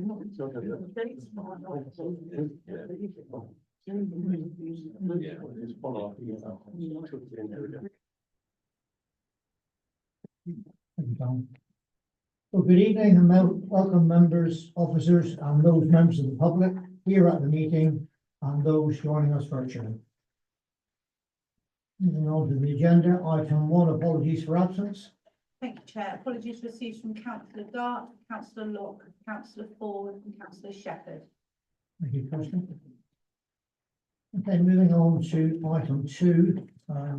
Well, good evening and welcome members, officers and those members of the public here at the meeting and those joining us virtually. Moving on to the agenda, item 1, apologies for absence. Thank you, Chair. Apologies received from Councillor Dart, Councillor Locke, Councillor Ford and Councillor Shepherd. Thank you, Kirsten. Okay, moving on to item 2,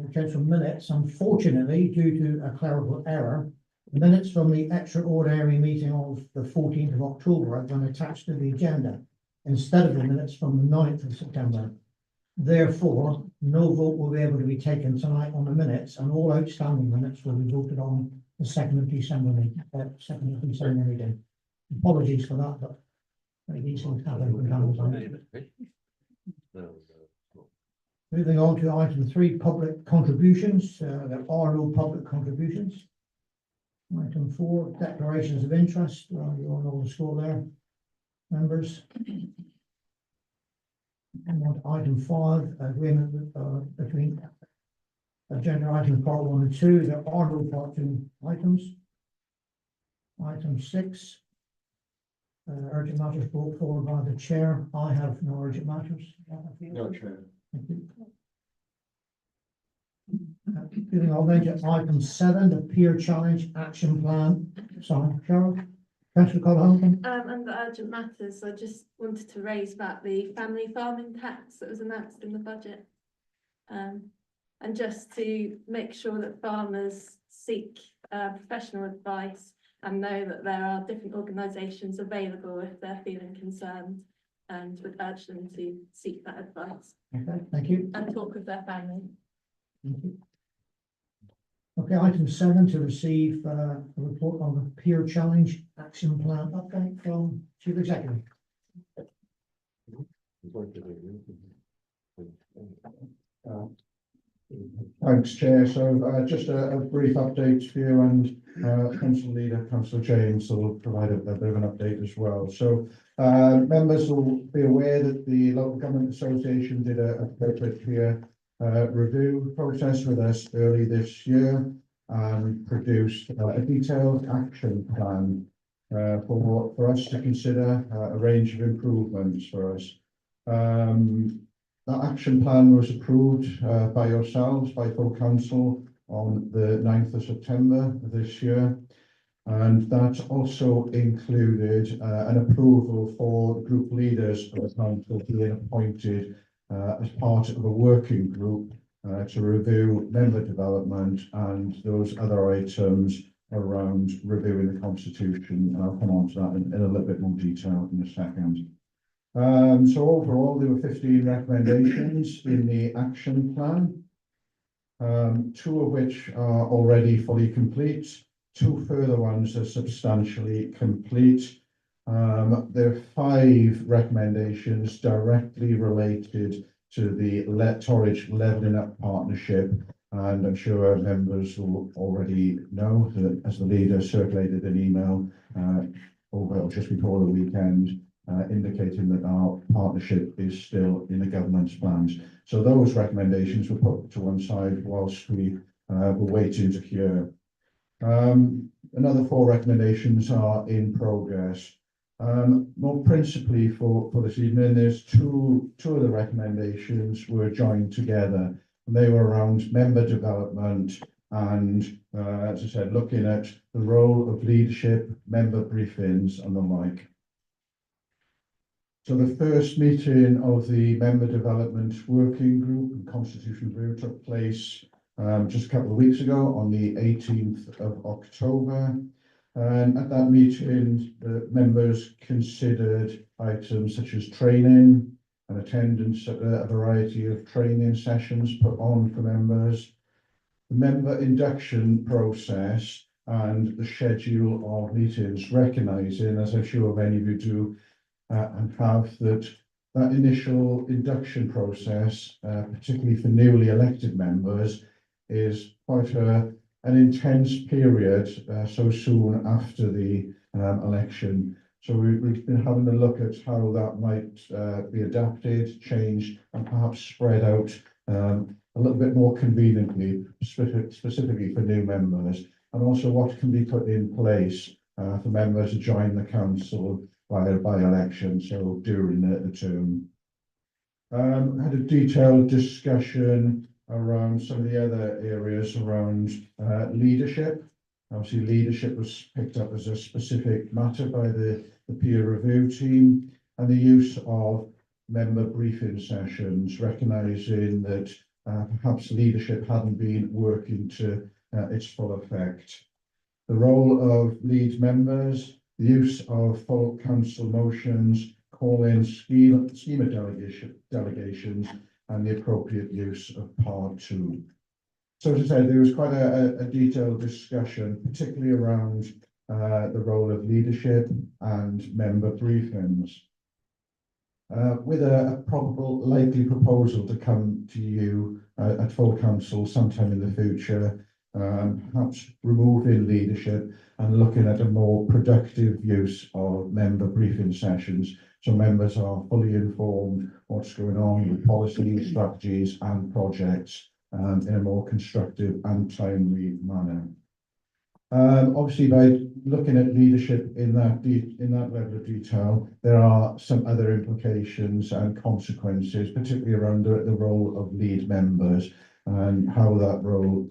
potential minutes. Unfortunately, due to a clerical error, the minutes from the extraordinary meeting of the 14th of October have been attached to the agenda instead of the minutes from the 9th of September. Therefore, no vote will be able to be taken tonight on the minutes, and all outstanding minutes will be voted on the 2nd of December meeting. Apologies for that, but these things happen from time to time. Moving on to item 3, public contributions. There are no public contributions. Item 4, declarations of interest. You all know the score there, members. And on to item 5, agreement with, between agenda items part 1 and 2. There are no part 2 items. Item 6, urgent matters brought forward by the chair. I have no urgent matters. No, Chair. Thank you. Moving on then to item 7, the peer challenge action plan. Sorry, Cheryl. Councillor Cole-Hamilton. Under urgent matters, I just wanted to raise back the family farming tax that was announced in the budget. And just to make sure that farmers seek professional advice and know that there are different organisations available if they're feeling concerned, and would urge them to seek that advice. Okay, thank you. And talk with their family. Thank you. Okay, item 7, to receive a report on the peer challenge action plan update from Chief Executive. Thanks, Chair. So just a brief update for you, and Council Leader, Councillor James, will provide a bit of an update as well. So members will be aware that the Local Government Association did a peer review process with us early this year and produced a detailed action plan for us to consider a range of improvements for us. That action plan was approved by yourselves, by full council, on the 9th of September this year, and that also included an approval for group leaders of the council being appointed as part of a working group to review member development and those other items around reviewing the constitution. And I'll come on to that in a little bit more detail in a second. So overall, there were 15 recommendations in the action plan, 2 of which are already fully complete. 2 further ones are substantially complete. There are 5 recommendations directly related to the Torridge Levelling Up Partnership, and I'm sure members will already know that, as the leader circulated an email just before the weekend, indicating that our partnership is still in the government's plans. So those recommendations were put to one side whilst we were waiting to hear. Another 4 recommendations are in progress. More principally for this evening, there's two of the recommendations were joined together, and they were around member development and, as I said, looking at the role of leadership, member briefings and the like. So the first meeting of the Member Development Working Group and Constitution Review took place just a couple of weeks ago on the 18th of October. And at that meeting, the members considered items such as training and attendance at a variety of training sessions put on for members, the member induction process and the schedule of meetings, recognising, as I'm sure many of you do, and have that initial induction process, particularly for newly elected members, is quite an intense period so soon after the election. So we've been having a look at how that might be adapted, changed, and perhaps spread out a little bit more conveniently, specifically for new members, and also what can be put in place for members to join the council by election, so during the term. Had a detailed discussion around some of the other areas around leadership. Obviously, leadership was picked up as a specific matter by the peer review team, and the use of member briefing sessions, recognising that perhaps leadership hadn't been working to its full effect. The role of lead members, the use of full council motions, call-in schema delegations, and the appropriate use of part 2. So as I said, there was quite a detailed discussion, particularly around the role of leadership and member briefings. With a probable likely proposal to come to you at full council sometime in the future, perhaps removing leadership and looking at a more productive use of member briefing sessions, so members are fully informed what's going on with policies, strategies and projects in a more constructive and timely manner. Obviously, by looking at leadership in that level of detail, there are some other implications and consequences, particularly around the role of lead members and how that role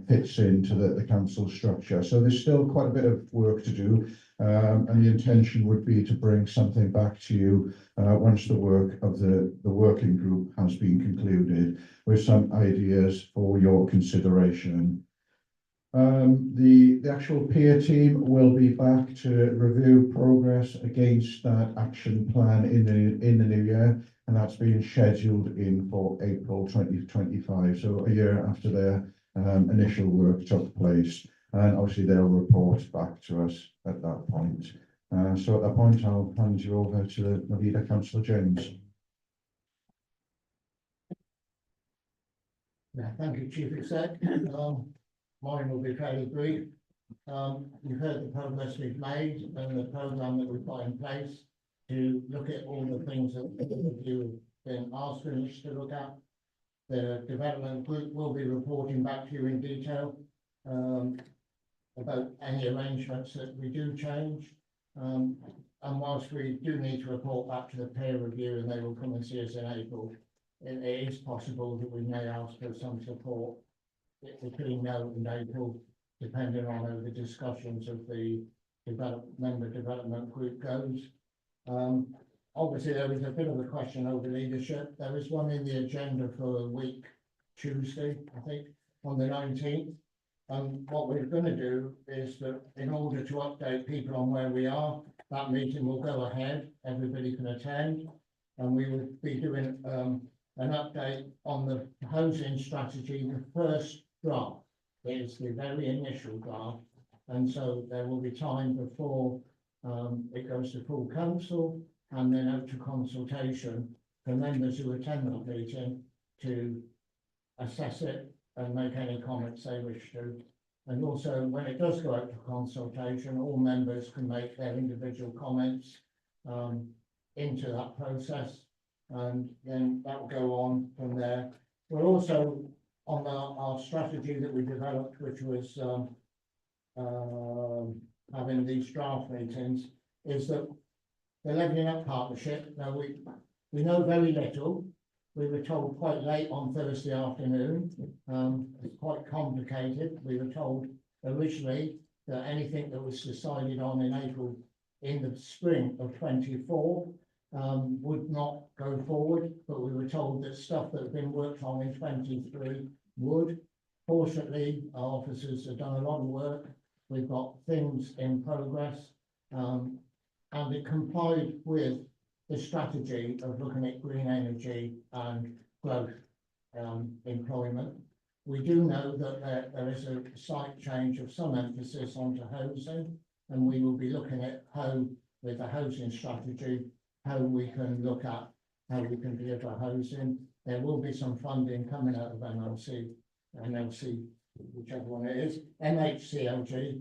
fits into the council structure. So there's still quite a bit of work to do, and the intention would be to bring something back to you once the work of the working group has been concluded, with some ideas for your consideration. The actual peer team will be back to review progress against that action plan in the new year, and that's been scheduled in for April 2025, so a year after their initial work took place, and obviously they'll report back to us at that point. So at that point, I'll hand you over to the leader, Councillor James. Yeah, thank you, Chief Exec. Mine will be fairly brief. You've heard the progress we've made and the programme that we've got in place to look at all the things that you've been asking us to look at. The development group will be reporting back to you in detail about any arrangements that we do change. And whilst we do need to report back to the peer review and they will come and see us in April, it is possible that we may ask for some support between now and April, depending on how the discussions of the member development group goes. Obviously, there was a bit of a question over leadership. There is one in the agenda for a week, Tuesday, I think, on the 19th. And what we're going to do is that in order to update people on where we are, that meeting will go ahead, everybody can attend, and we will be doing an update on the housing strategy. The first draft is the very initial draft, and so there will be time before it goes to full council and then out to consultation for members who attend that meeting to assess it and make any comments they wish to. And also, when it does go out to consultation, all members can make their individual comments into that process, and then that will go on from there. We're also on our strategy that we developed, which was having these draft meetings, is that the Levelling Up Partnership. Now we know very little. We were told quite late on Thursday afternoon. It's quite complicated. We were told originally that anything that was decided on in April, in the spring of 24, would not go forward, but we were told that stuff that had been worked on in 23 would. Fortunately, our officers have done a lot of work. We've got things in progress, and it complied with the strategy of looking at green energy and growth employment. We do know that there is a slight change of some emphasis onto housing, and we will be looking at how, with the housing strategy, how we can look at how we can deliver housing. There will be some funding coming out of NLC, whichever one it is, MHCLG,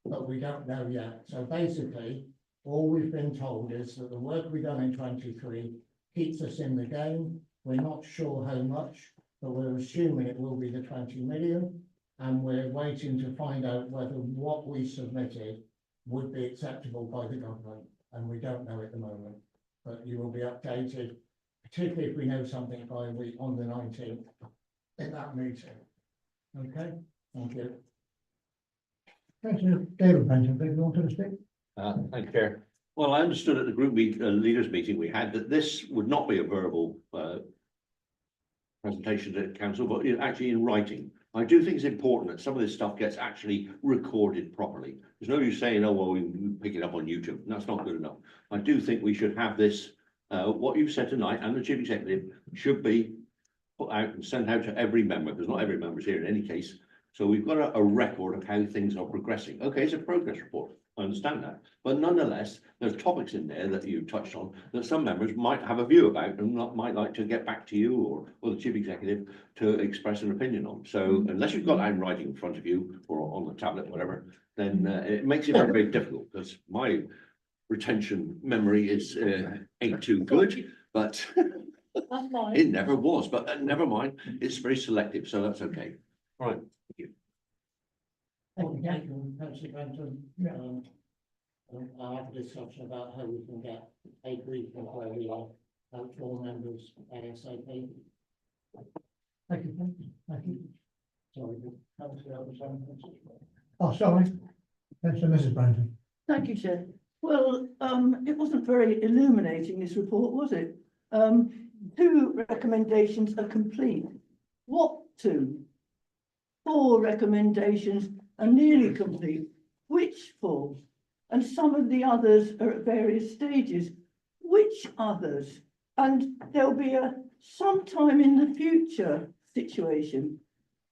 but we don't know yet. So basically, All we've been told is that the work we've done in 23 keeps us in the game. We're not sure how much, but we're assuming it will be the 20 million. And we're waiting to find out whether what we submitted would be acceptable by the government. And we don't know at the moment, but you will be updated, particularly if we know something by on the 19th in that meeting. Okay, thank you. Councillor David Benton, do you want to speak? Thank you, Chair. Well, I understood at the group leaders meeting we had that this would not be a verbal presentation to council, but actually in writing. I do think it's important that some of this stuff gets actually recorded properly. There's no use saying, oh, well, we pick it up on YouTube. That's not good enough. I do think we should have this, what you've said tonight and the chief executive should be put out and sent out to every member, because not every member is here in any case. So we've got a record of how things are progressing. Okay, it's a progress report. I understand that. But nonetheless, there's topics in there that you touched on that some members might have a view about and might like to get back to you or the chief executive to express an opinion on. So unless you've got that in writing in front of you or on the tablet, whatever, then it makes it very, very difficult, because my retention memory is ain't too good, but it never was. But never mind, it's very selective, so that's okay. All right. Thank you, Councillor Benton. I'll have a discussion about how we can get a briefing of where we are, out to all members ASAP. Thank you, thank you. Sorry, oh, sorry. Councillor Mrs. Benton. Thank you, Chair. Well, it wasn't very illuminating, this report, was it? 2 recommendations are complete. What 2? 4 recommendations are nearly complete. Which 4? And some of the others are at various stages. Which others? And there'll be a sometime in the future situation.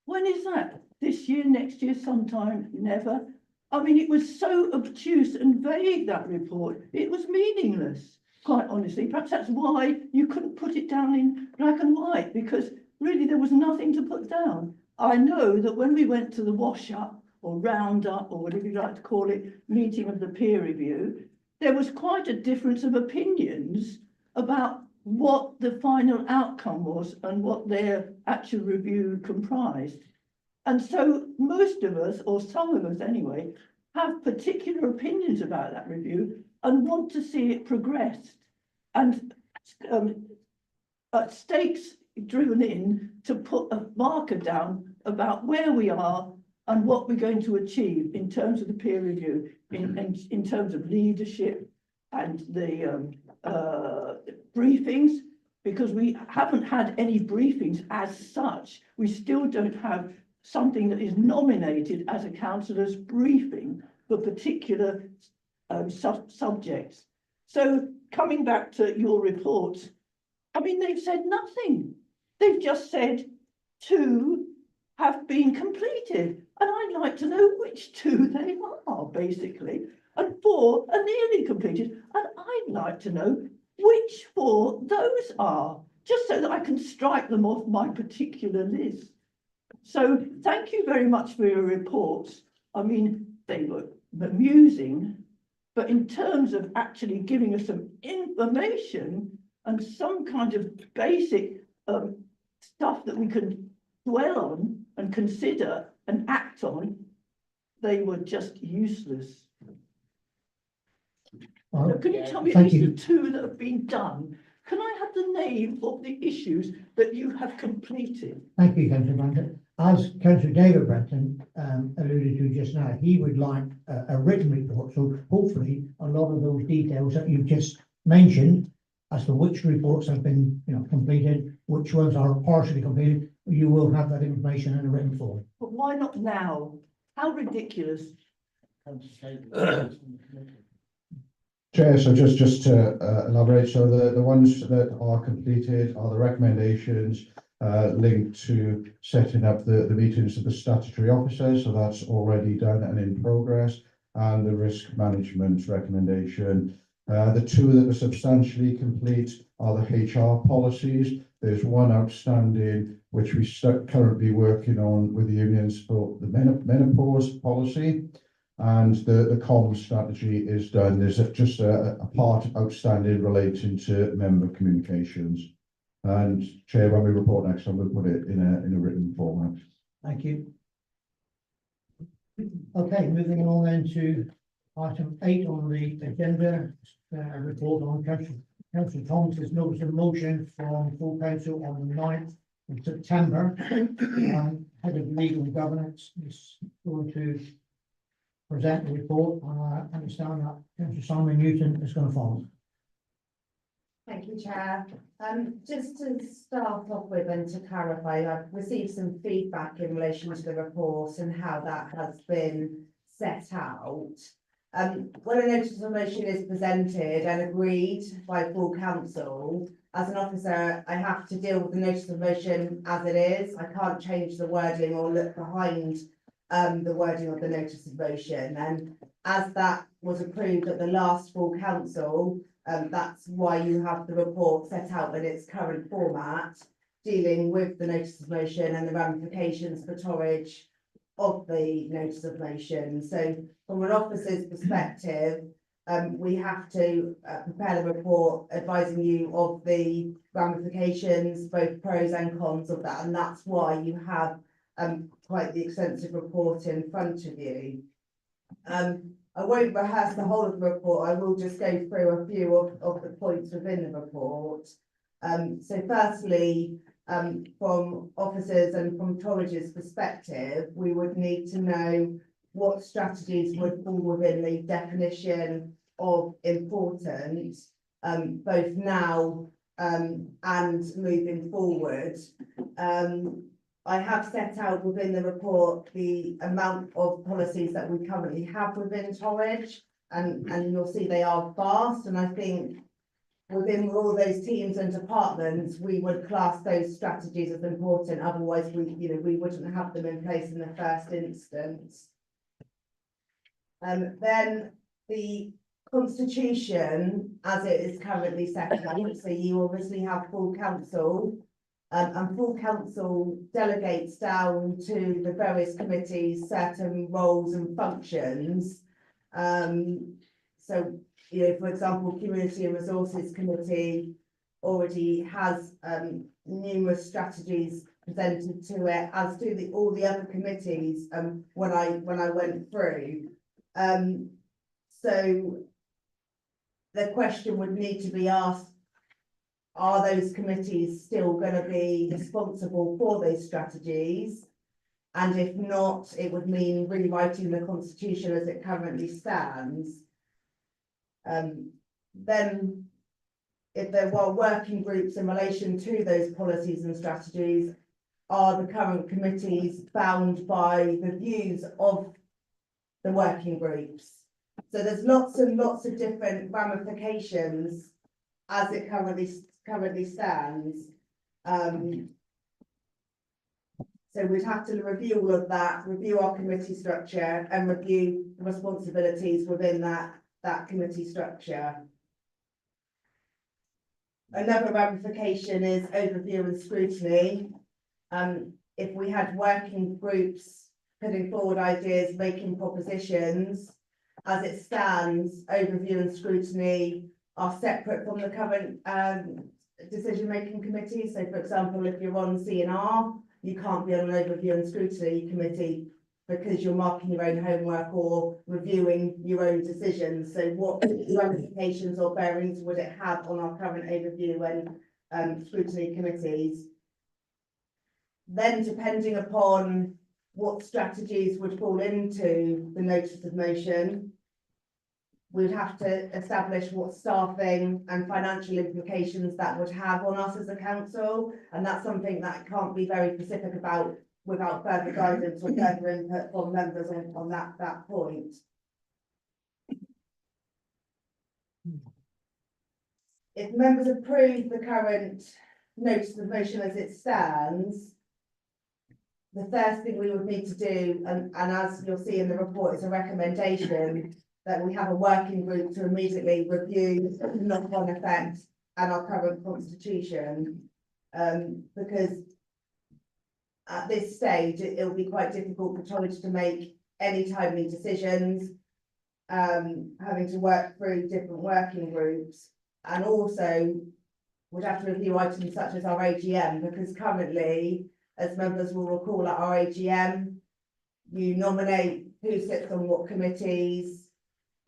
When is that? This year, next year, sometime, never? I mean, it was so obtuse and vague, that report. It was meaningless, quite honestly. Perhaps that's why you couldn't put it down in black and white, because really there was nothing to put down. I know that when we went to the wash-up or round-up or whatever you like to call it, meeting of the peer review, there was quite a difference of opinions about what the final outcome was and what their actual review comprised. And so most of us, or some of us anyway, have particular opinions about that review and want to see it progressed. And stakes driven in to put a marker down about where we are and what we're going to achieve in terms of the peer review, in terms of leadership and the briefings, because we haven't had any briefings as such. We still don't have something that is nominated as a councillor's briefing for particular subjects. So coming back to your reports, I mean, they've said nothing. They've just said 2 have been completed. And I'd like to know which 2 they are, basically. And 4 are nearly completed. And I'd like to know which 4 those are, just so that I can strike them off my particular list. So thank you very much for your reports. I mean, they were amusing, but in terms of actually giving us some information and some kind of basic stuff that we can dwell on and consider and act on, they were just useless. So can you tell me at least the 2 that have been done? Can I have the name of the issues that you have completed? Thank you, Councillor Benton. As Councillor David Benton alluded to just now, he would like a written report. So hopefully a lot of those details that you've just mentioned as to which reports have been, completed, which ones are partially completed, you will have that information in a written form. But why not now? How ridiculous. Chair, so just to elaborate, so the ones that are completed are the recommendations linked to setting up the meetings of the statutory officers, so that's already done and in progress, and the risk management recommendation. The 2 that are substantially complete are the HR policies. There's one outstanding, which we currently working on with the unions for the menopause policy. and the comms strategy is done. There's just a part outstanding relating to member communications. And Chair, when we report next time, we'll put it in a written format. Thank you. Okay, moving on then to item 8 on the agenda, report on Councillor Thomas's notice of motion from full council on the 9th of September. Head of legal and governance is going to present the report. I understand that Councillor Simon Newton is going to follow. Thank you, Chair. Just to start off with and to clarify, I've received some feedback in relation to the report and how that has been set out. When a notice of motion is presented and agreed by full council, as an officer, I have to deal with the notice of motion as it is. I can't change the wording or look behind the wording of the notice of motion. And as that was approved at the last full council, that's why you have the report set out in its current format, dealing with the notice of motion and the ramifications for Torridge of the notice of motion. So from an officer's perspective, we have to prepare the report advising you of the ramifications, both pros and cons of that, and that's why you have quite the extensive report in front of you. I won't rehearse the whole of the report. I will just go through a few of the points within the report. So firstly, from officers and from Torridge's perspective, we would need to know what strategies would fall within the definition of important, both now and moving forward. I have set out within the report the amount of policies that we currently have within Torridge, and you'll see they are vast, and I think within all those teams and departments, we would class those strategies as important, otherwise we wouldn't have them in place in the first instance. Then the constitution, as it is currently set out, so you obviously have full council, and full council delegates down to the various committees certain roles and functions. So, for example, Community and Resources Committee already has numerous strategies presented to it, as do all the other committees when I went through. So the question would need to be asked, are those committees still going to be responsible for those strategies? And if not, it would mean rewriting the constitution as it currently stands. Then if there were working groups in relation to those policies and strategies, are the current committees bound by the views of the working groups? So there's lots and lots of different ramifications as it currently stands. So we'd have to review all of that, review our committee structure and review the responsibilities within that committee structure. Another ramification is overview and scrutiny. If we had working groups putting forward ideas, making propositions, as it stands, overview and scrutiny are separate from the current decision-making committee. So for example, if you're on C&R, you can't be on an overview and scrutiny committee because you're marking your own homework or reviewing your own decisions. So what ramifications or bearings would it have on our current overview and scrutiny committees? Then depending upon what strategies would fall into the notice of motion, we'd have to establish what staffing and financial implications that would have on us as a council, and that's something that I can't be very specific about without further guidance or further input from members on that point. If members approve the current notice of motion as it stands, the first thing we would need to do, and as you'll see in the report, is a recommendation that we have a working group to immediately review the knock-on effect and our current constitution, because at this stage it will be quite difficult for Torridge to make any timely decisions, having to work through different working groups, and also would have to review items such as our AGM, because currently, as members will recall at our AGM, you nominate who sits on what committees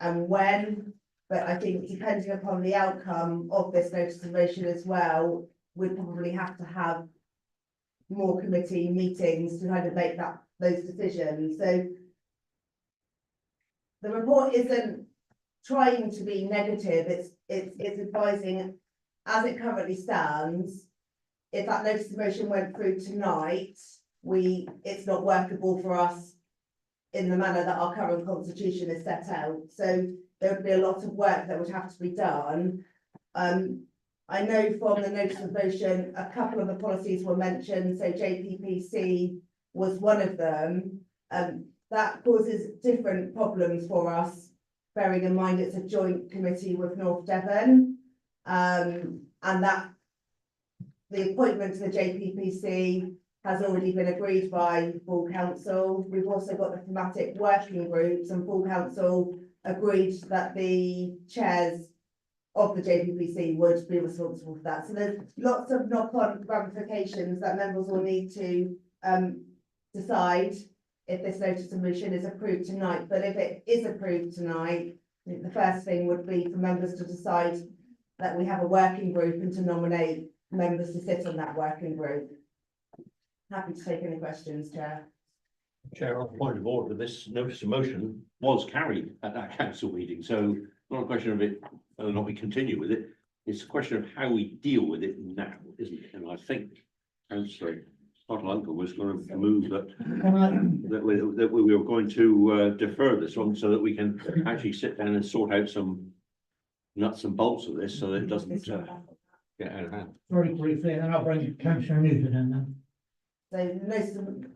and when, but I think depending upon the outcome of this notice of motion as well, we'd probably have to have more committee meetings to kind of make those decisions. So the report isn't trying to be negative, it's advising as it currently stands. If that notice of motion went through tonight, it's not workable for us in the manner that our current constitution is set out. So there would be a lot of work that would have to be done. I know from the notice of motion, a couple of the policies were mentioned, so JPPC was one of them. That causes different problems for us, bearing in mind it's a joint committee with North Devon. And that the appointment to the JPPC has already been agreed by full council. We've also got the thematic working groups, and full council agreed that the chairs of the JPPC would be responsible for that. So there's lots of knock-on ramifications that members will need to decide if this notice of motion is approved tonight. But if it is approved tonight, I think the first thing would be for members to decide that we have a working group and to nominate members to sit on that working group. Happy to take any questions, Chair. Chair, on point of order, this notice of motion was carried at that council meeting, so not a question of it, whether or not we continue with it. It's a question of how we deal with it now, isn't it? And I think Councillor Scott-Lunker was going to move that we were going to defer this one so that we can actually sit down and sort out some nuts and bolts of this so that it doesn't get out of hand. Very briefly, and then I'll bring Councillor Newton in then. So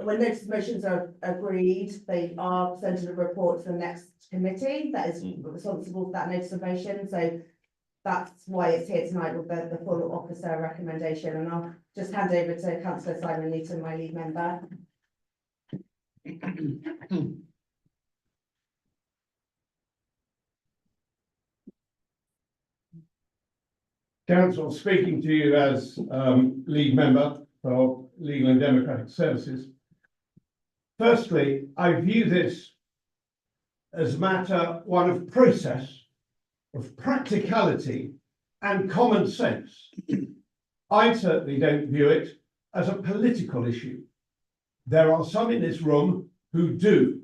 when notice of motions are agreed, they are presented a report to the next committee that is responsible for that notice of motion. So that's why it's here tonight with the full officer recommendation. And I'll just hand over to Councillor Simon Newton, my lead member. Council, speaking to you as lead member for Legal and Democratic Services. Firstly, I view this as a matter, one of process, of practicality and common sense. I certainly don't view it as a political issue. There are some in this room who do.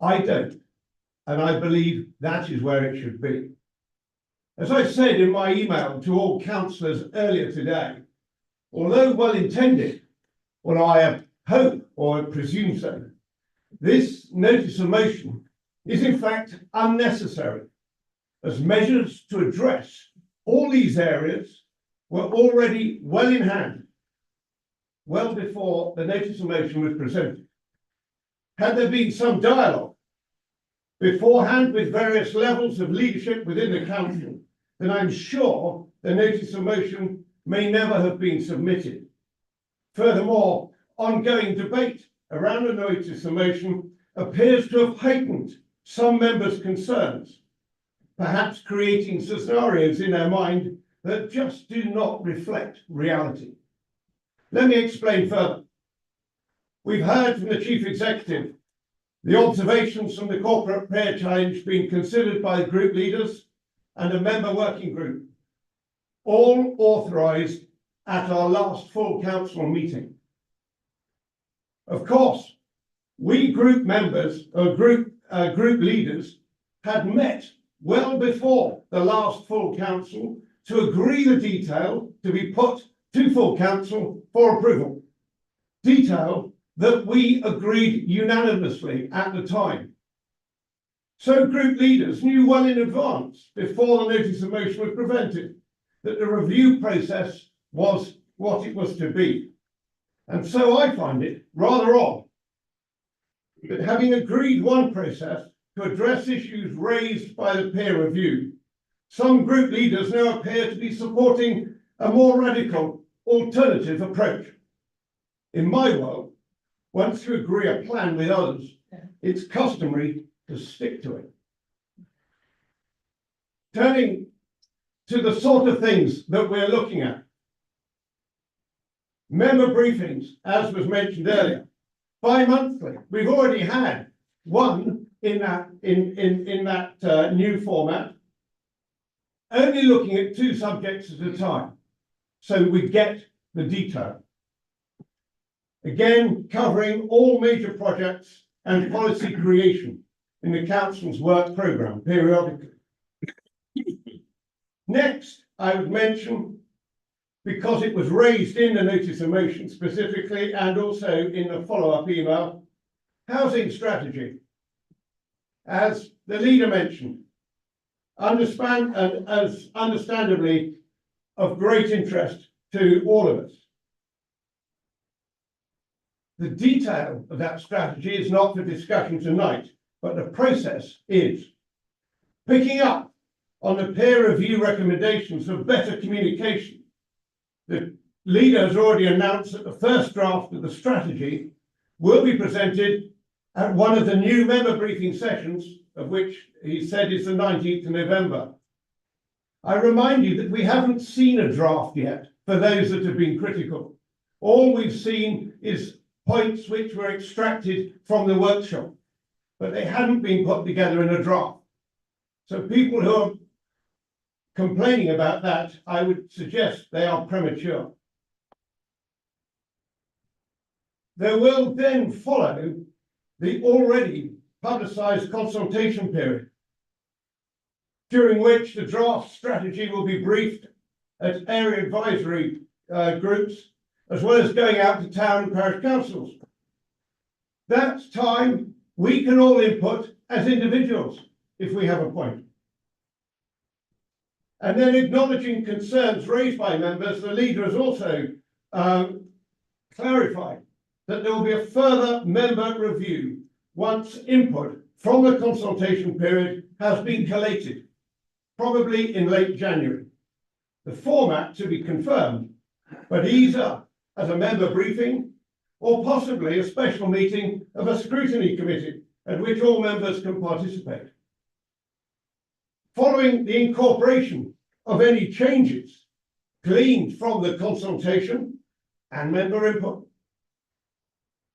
I don't, and I believe that is where it should be. As I said in my email to all councillors earlier today, although well intended, well, I hope or presume so, this notice of motion is in fact unnecessary, as measures to address all these areas were already well in hand, well before the notice of motion was presented. Had there been some dialogue beforehand with various levels of leadership within the council, then I'm sure the notice of motion may never have been submitted. Furthermore, ongoing debate around the notice of motion appears to have heightened some members' concerns, perhaps creating scenarios in their mind that just do not reflect reality. Let me explain further. We've heard from the Chief Executive the observations from the Corporate Prayer Challenge being considered by group leaders and a member working group, all authorised at our last full council meeting. Of course, we group members or group leaders had met well before the last full council to agree the detail to be put to full council for approval. Detail that we agreed unanimously at the time. So group leaders knew well in advance, before the notice of motion was presented, that the review process was what it was to be. And so I find it rather odd that, having agreed one process to address issues raised by the peer review, some group leaders now appear to be supporting a more radical alternative approach. In my world, once you agree a plan with others, it's customary to stick to it. Turning to the sort of things that we're looking at. Member briefings, as was mentioned earlier, bi-monthly. We've already had one in that new format, only looking at 2 subjects at a time, so we get the detail. Again, covering all major projects and policy creation in the council's work programme periodically. Next, I would mention, because it was raised in the notice of motion specifically and also in the follow-up email, housing strategy. As the leader mentioned, as understandably of great interest to all of us. The detail of that strategy is not for discussion tonight, but the process is picking up on the peer review recommendations for better communication. The leader has already announced that the first draft of the strategy will be presented at one of the new member briefing sessions, of which he said is the 19th of November. I remind you that we haven't seen a draft yet for those that have been critical. All we've seen is points which were extracted from the workshop, but they hadn't been put together in a draft. So people who are complaining about that, I would suggest they are premature. There will then follow the already publicised consultation period, during which the draft strategy will be briefed at area advisory groups, as well as going out to town and parish councils. That's time we can all input as individuals if we have a point. And then acknowledging concerns raised by members, the leader has also clarified that there will be a further member review once input from the consultation period has been collated, probably in late January. The format to be confirmed, but either as a member briefing or possibly a special meeting of a scrutiny committee at which all members can participate. Following the incorporation of any changes gleaned from the consultation and member input,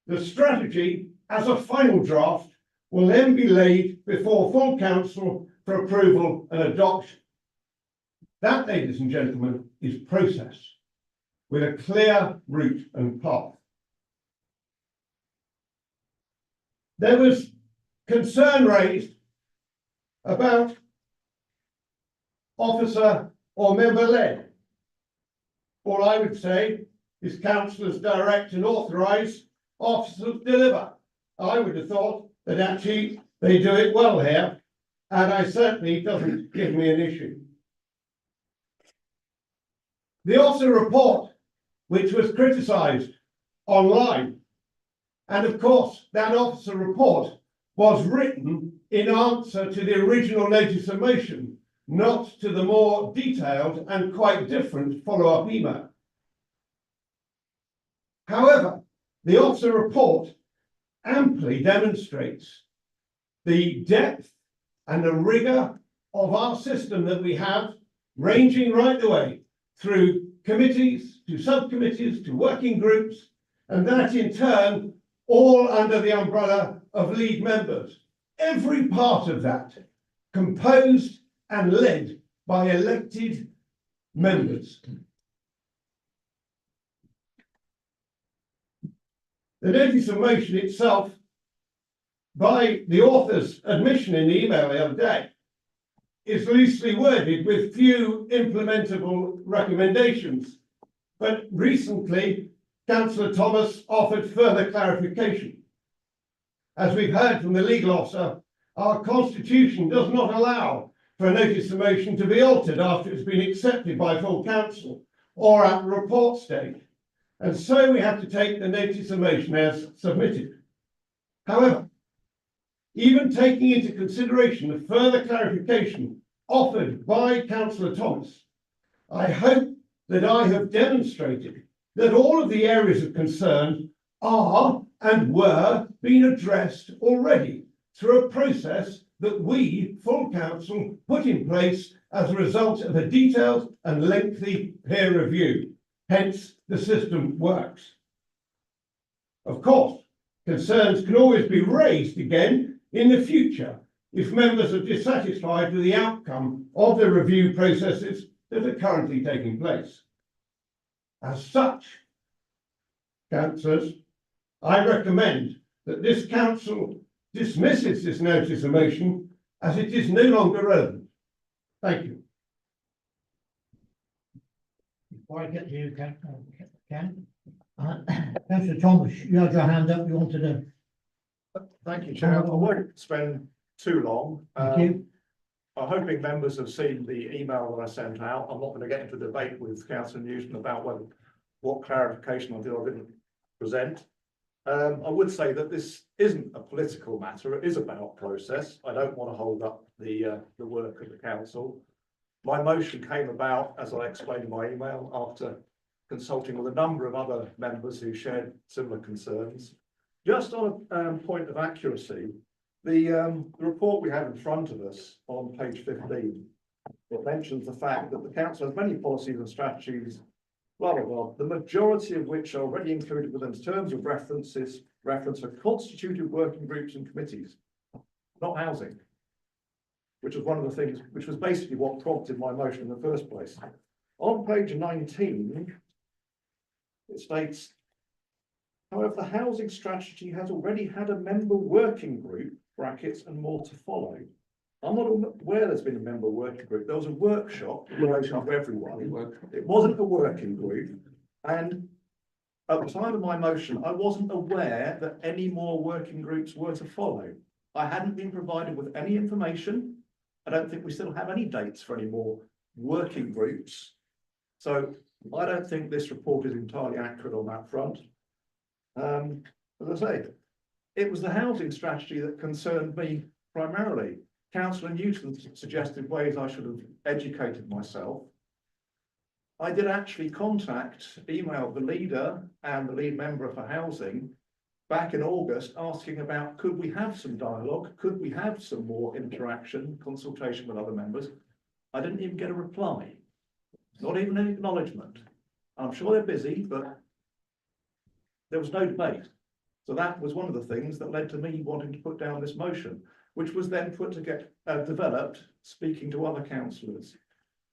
the strategy as a final draft will then be laid before full council for approval and adoption. That, ladies and gentlemen, is process with a clear route and path. There was concern raised about officer or member led. All I would say is councillors direct and authorise, officers deliver. I would have thought that actually they do it well here, and I certainly doesn't give me an issue. The officer report, which was criticised online, and of course that officer report was written in answer to the original notice of motion, not to the more detailed and quite different follow-up email. However, the officer report amply demonstrates the depth and the rigour of our system that we have, ranging right the way through committees, to subcommittees, to working groups, and that in turn all under the umbrella of lead members. Every part of that composed and led by elected members. The notice of motion itself, by the author's admission in the email the other day, is loosely worded with few implementable recommendations. But recently, Councillor Thomas offered further clarification. As we've heard from the legal officer, our constitution does not allow for a notice of motion to be altered after it's been accepted by full council or at the report stage. And so we have to take the notice of motion as submitted. However, even taking into consideration the further clarification offered by Councillor Thomas, I hope that I have demonstrated that all of the areas of concern are and were being addressed already through a process that we, full council, put in place as a result of a detailed and lengthy peer review. Hence, the system works. Of course, concerns can always be raised again in the future if members are dissatisfied with the outcome of the review processes that are currently taking place. As such, councillors, I recommend that this council dismisses this notice of motion as it is no longer relevant. Thank you. Before I get to you, Ken, Councillor Thomas, you had your hand up, you wanted to, Thank you, Chair. I won't spend too long. thank you. I'm hoping members have seen the email that I sent out. I'm not going to get into debate with Councillor Newton about what clarification I did or didn't present. I would say that this isn't a political matter. It is about process. I don't want to hold up the work of the council. My motion came about, as I explained in my email, after consulting with a number of other members who shared similar concerns. Just on a point of accuracy, the report we have in front of us on page 15, it mentions the fact that the council has many policies and strategies, blah, blah, blah, the majority of which are already included within terms of reference for constituted working groups and committees, not housing, which was one of the things, which was basically what prompted my motion in the first place. On page 19, it states, however, the housing strategy has already had a member working group, brackets, and more to follow. I'm not aware there's been a member working group. There was a workshop in relation to everyone. It wasn't a working group. And at the time of my motion, I wasn't aware that any more working groups were to follow. I hadn't been provided with any information. I don't think we still have any dates for any more working groups. So I don't think this report is entirely accurate on that front. As I say, it was the housing strategy that concerned me primarily. Councillor Newton suggested ways I should have educated myself. I did actually email the leader and the lead member for housing back in August, asking about, could we have some dialogue? Could we have some more interaction, consultation with other members? I didn't even get a reply, not even an acknowledgement. I'm sure they're busy, but there was no debate. So that was one of the things that led to me wanting to put down this motion, which was then developed, speaking to other councillors.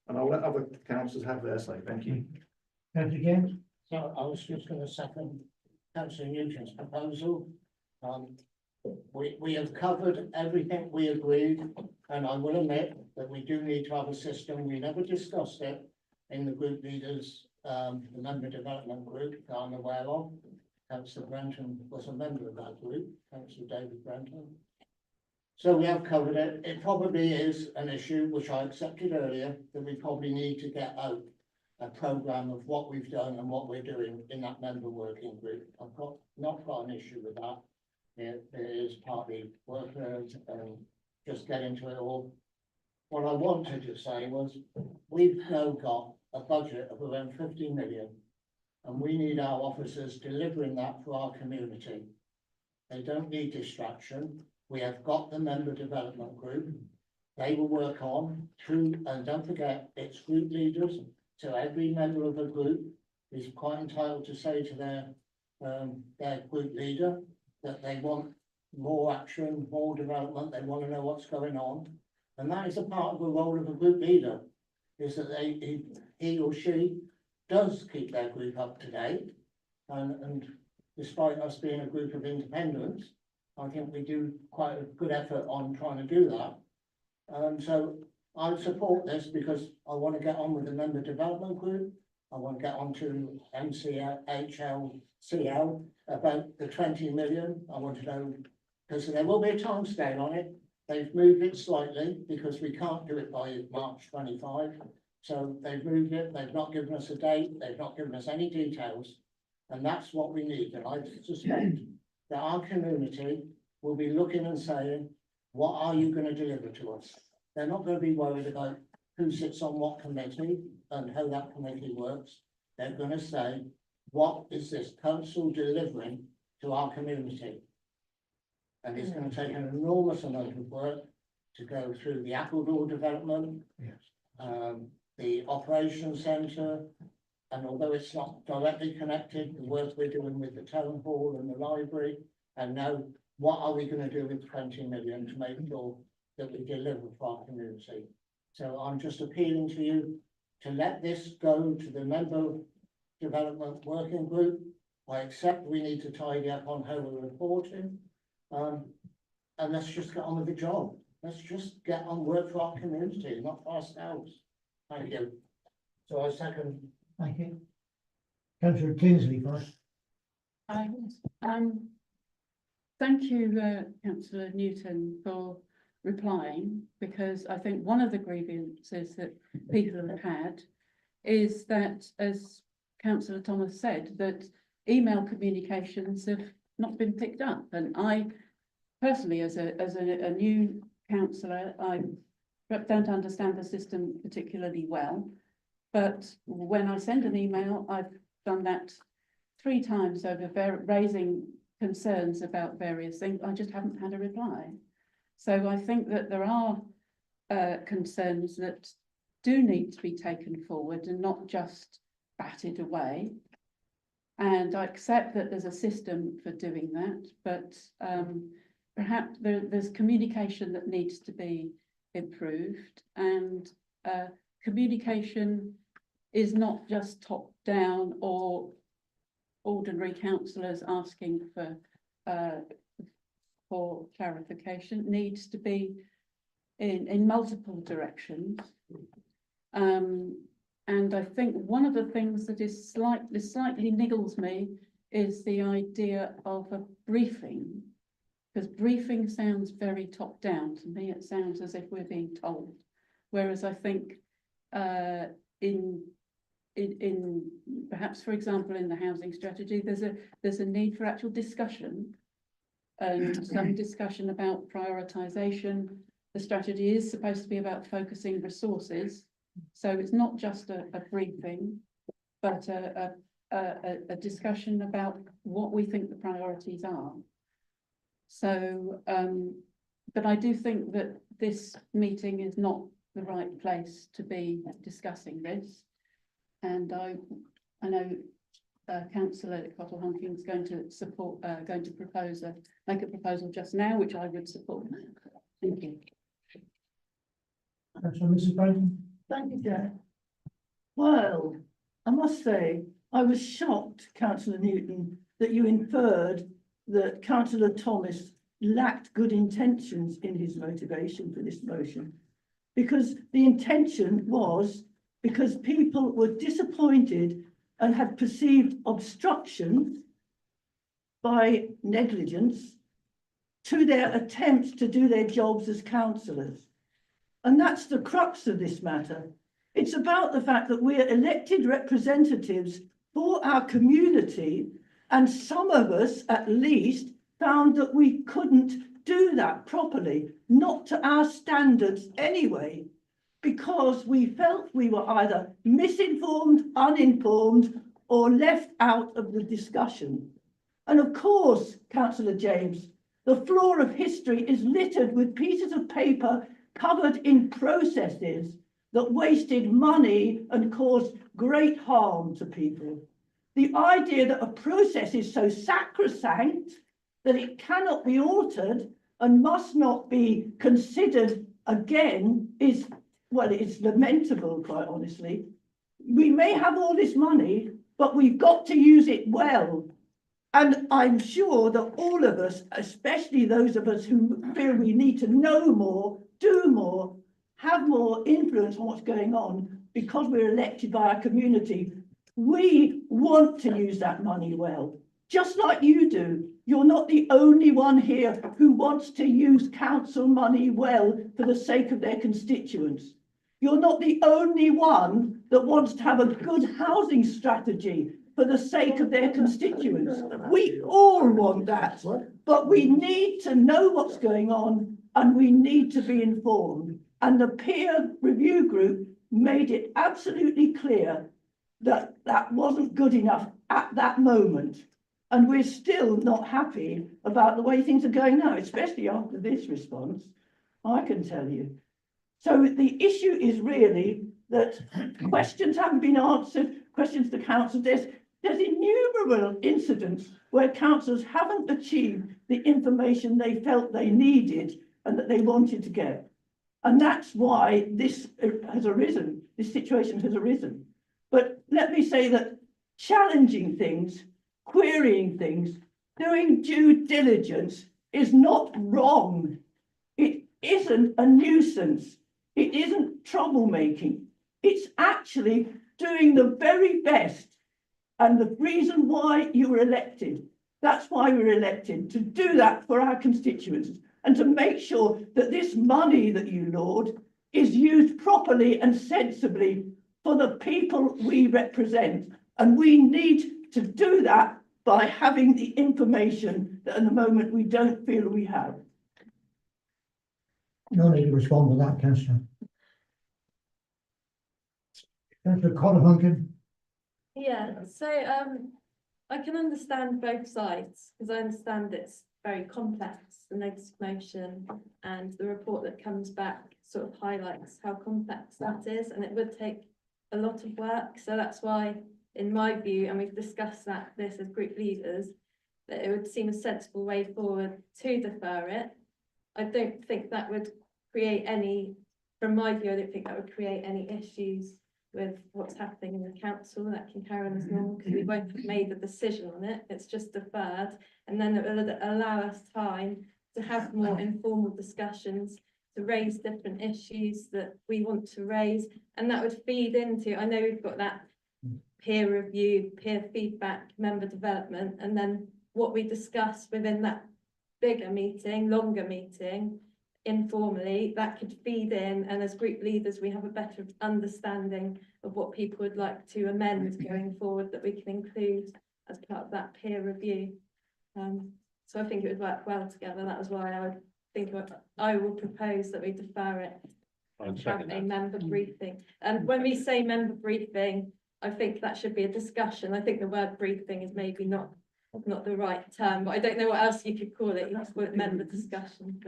And I'll let other councillors have their say. Thank you. Councillor James? So I was just going to second Councillor Newton's proposal. We have covered everything we agreed, and I will admit that we do need to have a system. We never discussed it in the group leaders, the member development group that I'm aware of. Councillor Brenton was a member of that group, Councillor David Brenton. So we have covered it. It probably is an issue, which I accepted earlier, that we probably need to get out a programme of what we've done and what we're doing in that member working group. I've not got an issue with that. It is partly workload and just get into it all. What I wanted to say was, we've now got a budget of around 50 million, and we need our officers delivering that for our community. They don't need distraction. We have got the member development group. They will work on through, and don't forget, it's group leaders. So every member of a group is quite entitled to say to their group leader that they want more action, more development. They want to know what's going on. And that is a part of the role of a group leader, is that he or she does keep their group up to date. And despite us being a group of independents, I think we do quite a good effort on trying to do that. So I support this because I want to get on with the member development group. I want to get on to MCHLCL about the 20 million. I want to know, because there will be a time scale on it. They've moved it slightly because we can't do it by March 25. So they've moved it. They've not given us a date. They've not given us any details. And that's what we need. And I suspect that our community will be looking and saying, what are you going to deliver to us? They're not going to be worried about who sits on what committee and how that committee works. They're going to say, what is this council delivering to our community. And it's going to take an enormous amount of work to go through the Appledore development, the operations centre, and although it's not directly connected, the work we're doing with the town hall and the library, and now what are we going to do with 20 million to make sure that we deliver for our community? So I'm just appealing to you to let this go to the member development working group. I accept we need to tidy up on how we're reporting. And let's just get on with the job. Let's just get on work for our community, not for ourselves. Thank you. So I second. Thank you. Councillor Kingsley first. Thank you, Councillor Newton, for replying, because I think one of the grievances that people have had is that, as Councillor Thomas said, that email communications have not been picked up. And I personally, as a new councillor, I don't understand the system particularly well. But when I send an email, I've done that 3 times over raising concerns about various things. I just haven't had a reply. So I think that there are concerns that do need to be taken forward and not just batted away. And I accept that there's a system for doing that, but perhaps there's communication that needs to be improved, and communication is not just top down or ordinary councillors asking for clarification. It needs to be in multiple directions. And I think one of the things that is slightly niggles me is the idea of a briefing, because briefing sounds very top down to me. It sounds as if we're being told, whereas I think in perhaps, for example, in the housing strategy, there's a need for actual discussion and some discussion about prioritisation. The strategy is supposed to be about focusing resources, so it's not just a briefing, but a discussion about what we think the priorities are. So, but I do think that this meeting is not the right place to be discussing this. And I know Councillor Cottle-Hunking is going to support, going to make a proposal just now, which I would support. Thank you. Councillor Mrs. Brayton. Thank you, Chair. Well, I must say, I was shocked, Councillor Newton, that you inferred that Councillor Thomas lacked good intentions in his motivation for this motion. Because the intention was because people were disappointed and had perceived obstruction by negligence to their attempts to do their jobs as councillors. And that's the crux of this matter. It's about the fact that we're elected representatives for our community, and some of us at least found that we couldn't do that properly, not to our standards anyway, because we felt we were either misinformed, uninformed, or left out of the discussion. And of course, Councillor James, the floor of history is littered with pieces of paper covered in processes that wasted money and caused great harm to people. The idea that a process is so sacrosanct that it cannot be altered and must not be considered again is, well, it's lamentable, quite honestly. We may have all this money, but we've got to use it well. And I'm sure that all of us, especially those of us who feel we need to know more, do more, have more influence on what's going on, because we're elected by our community, we want to use that money well, just like you do. You're not the only one here who wants to use council money well for the sake of their constituents. You're not the only one that wants to have a good housing strategy for the sake of their constituents. We all want that, but we need to know what's going on and we need to be informed. And the peer review group made it absolutely clear that that wasn't good enough at that moment. And we're still not happy about the way things are going now, especially after this response, I can tell you. So the issue is really that questions haven't been answered, questions to council. There's innumerable incidents where councillors haven't achieved the information they felt they needed and that they wanted to get. And that's why this has arisen, this situation has arisen. But let me say that challenging things, querying things, doing due diligence is not wrong. It isn't a nuisance. It isn't troublemaking. It's actually doing the very best. And the reason why you were elected, that's why we were elected, to do that for our constituents and to make sure that this money that you laud is used properly and sensibly for the people we represent. And we need to do that by having the information that at the moment we don't feel we have. No need to respond to that, councillor. Councillor Connor. Yeah, so I can understand both sides, because I understand it's very complex, the notice of motion, and the report that comes back sort of highlights how complex that is, and it would take a lot of work. So that's why, in my view, and we've discussed this as group leaders, that it would seem a sensible way forward to defer it. I don't think that would create any, from my view, I don't think that would create any issues with what's happening in the council. That can carry on as normal, because we won't have made a decision on it. It's just deferred, and then it will allow us time to have more informal discussions, to raise different issues that we want to raise, and that would feed into, I know we've got that peer review, peer feedback, member development, and then what we discuss within that bigger meeting, longer meeting, informally, that could feed in, and as group leaders we have a better understanding of what people would like to amend going forward that we can include as part of that peer review. So I think it would work well together. That was why I will propose that we defer it, have a member briefing. And when we say member briefing, I think that should be a discussion. I think the word briefing is maybe not the right term, but I don't know what else you could call it. You could call it member discussion.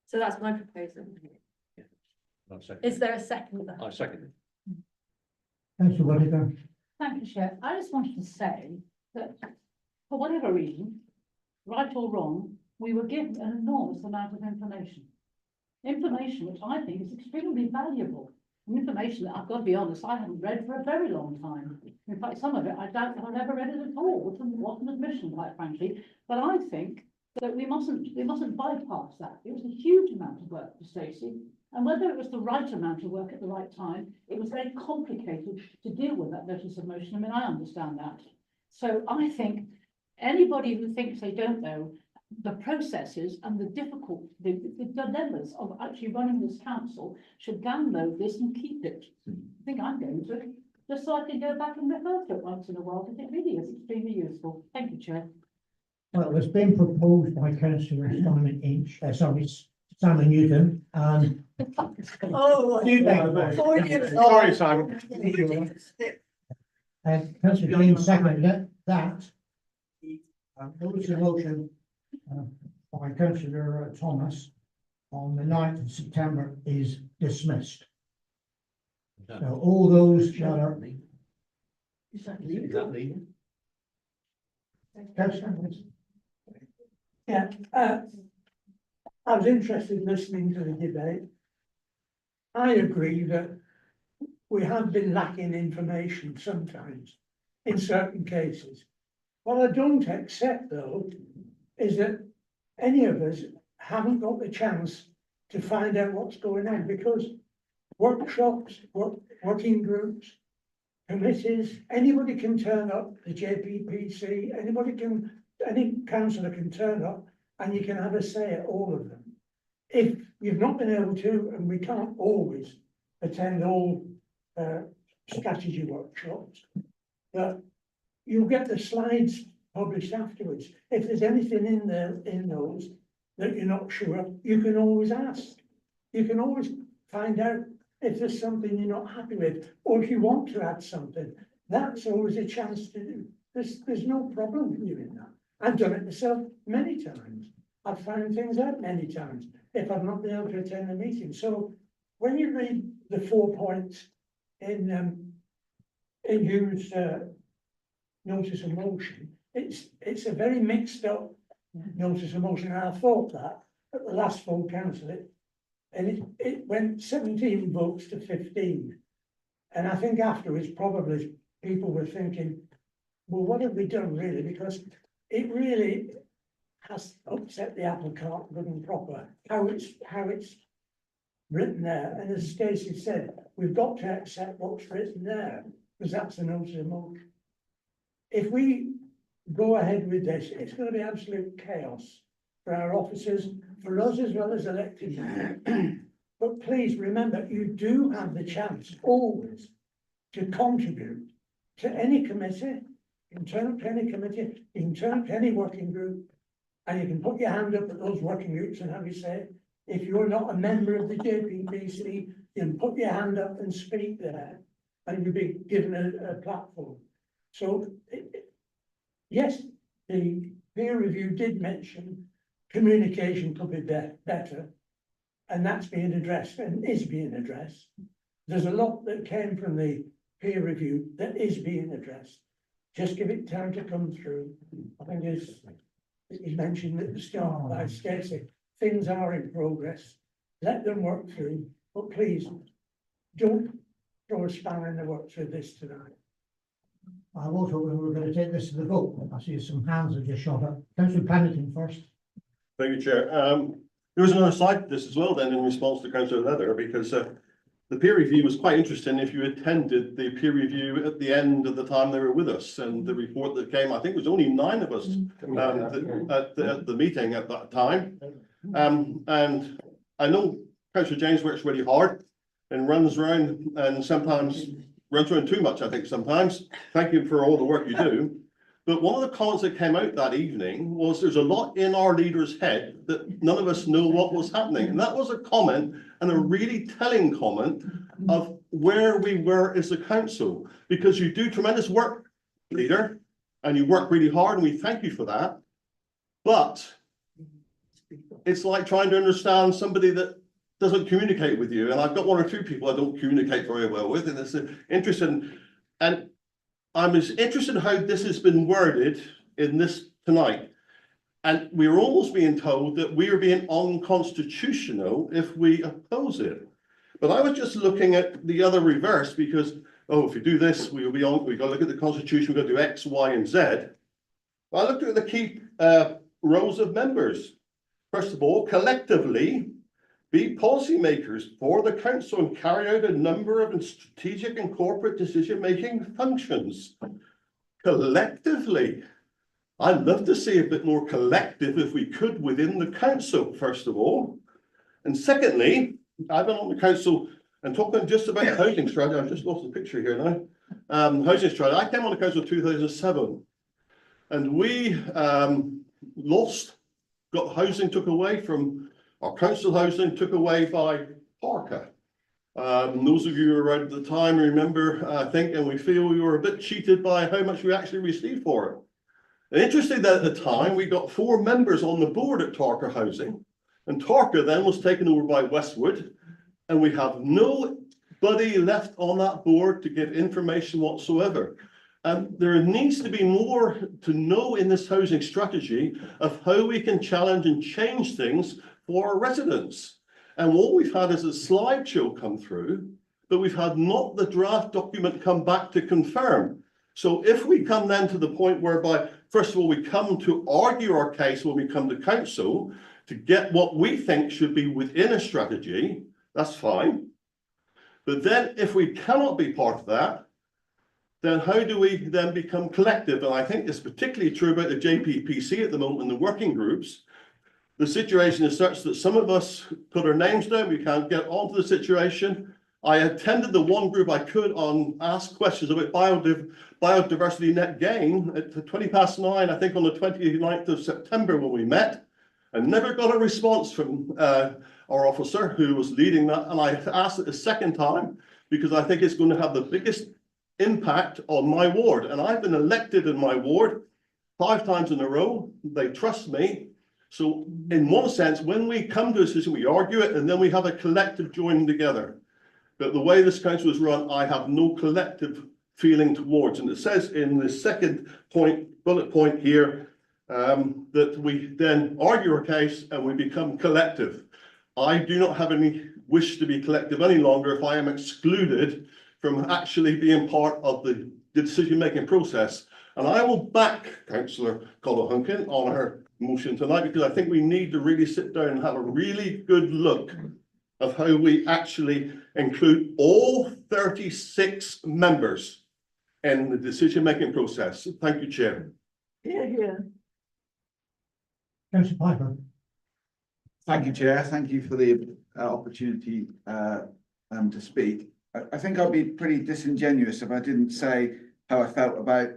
So that's my proposal. Is there a second? I second it. Councillor Whittaker. Thank you, Chair. I just wanted to say that for whatever reason, right or wrong, we were given an enormous amount of information. Information which I think is extremely valuable. Information that I've got to be honest, I haven't read for a very long time. In fact, some of it I doubt I've ever read it at all. It wasn't an admission, quite frankly. But I think that we mustn't bypass that. It was a huge amount of work for Stacey, and whether it was the right amount of work at the right time, it was very complicated to deal with that notice of motion. I mean, I understand that. So I think anybody who thinks they don't know the processes and the dilemmas of actually running this council should download this and keep it. I think I'm going to, just so I can go back and refer to it once in a while, because it really is extremely useful. Thank you, Chair. Well, it's been proposed by councillor Simon Newton, and Oh, Sorry, Simon. councillor James seconded that. There was a motion by councillor Thomas on the 9th of September is dismissed. So all those that are. is that legal? Councillor, Yeah, I was interested in listening to the debate. I agree that we have been lacking information sometimes in certain cases. What I don't accept though is that any of us haven't got the chance to find out what's going on, because workshops, working groups, committees, anybody can turn up, the JPPC, any councillor can turn up and you can have a say at all of them. If you've not been able to, and we can't always attend all strategy workshops, but you'll get the slides published afterwards. If there's anything in there, in those that you're not sure, you can always ask. You can always find out if there's something you're not happy with, or if you want to add something. That's always a chance to there's no problem with doing that. I've done it myself many times. I've found things out many times if I've not been able to attend a meeting. So when you read the 4 points in Hugh's notice of motion, it's a very mixed up notice of motion. And I thought that at the last full council, it went 17 votes to 15. And I think afterwards, probably people were thinking, well, what have we done really? Because it really has upset the apple cart good and proper, how it's written there. And as Stacey said, we've got to accept what's written there, because that's the notice of motion. If we go ahead with this, it's going to be absolute chaos for our officers, for us as well as elected. But please remember, you do have the chance always to contribute to any committee, internal to any committee, internal to any working group. And you can put your hand up at those working groups and have you say, if you're not a member of the JPPC, you can put your hand up and speak there, and you'll be given a platform. So, yes, the peer review did mention communication could be better, and that's being addressed and is being addressed. There's a lot that came from the peer review that is being addressed. Just give it time to come through. I think as you mentioned at the start by Stacey, things are in progress. Let them work through, but please don't throw a spanner in the works with this tonight. I was hoping we were going to take this to the vote. I see some hands have just shot up. Councillor Pennington first. Thank you, Chair. There was another side to this as well then in response to Councillor Leather, because the peer review was quite interesting if you attended the peer review at the end of the time they were with us, and the report that came, I think it was only 9 of us at the meeting at that time. And I know Councillor James works really hard and runs around and sometimes runs around too much, I think sometimes. Thank you for all the work you do. But one of the comments that came out that evening was there's a lot in our leader's head that none of us know what was happening. And that was a comment, and a really telling comment of where we were as a council, because you do tremendous work, leader, and you work really hard, and we thank you for that. But it's like trying to understand somebody that doesn't communicate with you. And I've got 1 or 2 people I don't communicate very well with, and it's interesting. And I'm interested in how this has been worded in this tonight. And we're almost being told that we are being unconstitutional if we oppose it. But I was just looking at the other reverse, because, oh, if you do this, we've got to look at the Constitution, we've got to do X, Y, and Z. Well, I looked at the key rows of members. First of all, collectively, be policymakers for the council and carry out a number of strategic and corporate decision-making functions. Collectively. I'd love to see a bit more collective if we could within the council, first of all. And secondly, I've been on the council and talking just about housing strategy. I've just lost the picture here now. Housing strategy. I came on the council in 2007, and we got housing took away from our council housing, took away by Parker. Those of you who were around at the time remember, I think, and we feel we were a bit cheated by how much we actually received for it. And interesting that at the time, we got 4 members on the board at Tarka Housing, and Tarka then was taken over by Westwood, and we have nobody left on that board to give information whatsoever. There needs to be more to know in this housing strategy of how we can challenge and change things for our residents. And what we've had is a slideshow come through, but we've had not the draft document come back to confirm. So if we come then to the point whereby, first of all, we come to argue our case when we come to council to get what we think should be within a strategy, that's fine. But then if we cannot be part of that, then how do we then become collective? And I think it's particularly true about the JPPC at the moment in the working groups. The situation is such that some of us put our names down, we can't get onto the situation. I attended the one group I could on ask questions about biodiversity net gain at 9:20, I think on the 29th of September when we met, and never got a response from our officer who was leading that. And I asked it a second time because I think it's going to have the biggest impact on my ward. And I've been elected in my ward 5 times in a row. They trust me. So in one sense, when we come to a decision, we argue it and then we have a collective joining together. But the way this council is run, I have no collective feeling towards. And it says in the second point, bullet point here, that we then argue our case and we become collective. I do not have any wish to be collective any longer if I am excluded from actually being part of the decision-making process. And I will back Councillor Colohunkin on her motion tonight, because I think we need to really sit down and have a really good look of how we actually include all 36 members in the decision-making process. Thank you, Chair. Here. Councillor Piper. Thank you, Chair. Thank you for the opportunity to speak. I think I'd be pretty disingenuous if I didn't say how I felt about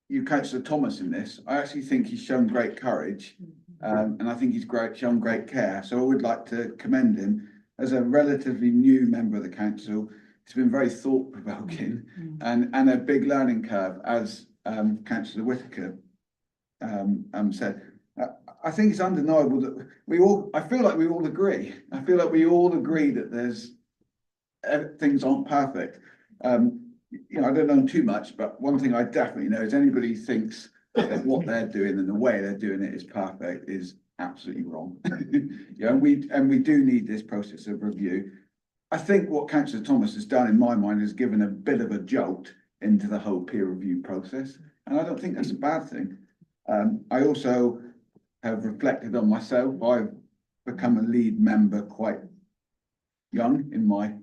you, Councillor Thomas, in this. I actually think he's shown great courage, and I think he's shown great care. So I would like to commend him as a relatively new member of the council. It's been very thought-provoking and a big learning curve, as Councillor Whitaker said. I think it's undeniable that I feel like we all agree. I feel like we all agree that things aren't perfect. You know, I don't know too much, but one thing I definitely know is anybody who thinks that what they're doing and the way they're doing it is perfect is absolutely wrong. Yeah, and we do need this process of review. I think what Councillor Thomas has done, in my mind, is given a bit of a jolt into the whole peer review process, and I don't think that's a bad thing. I also have reflected on myself. I've become a lead member quite young in my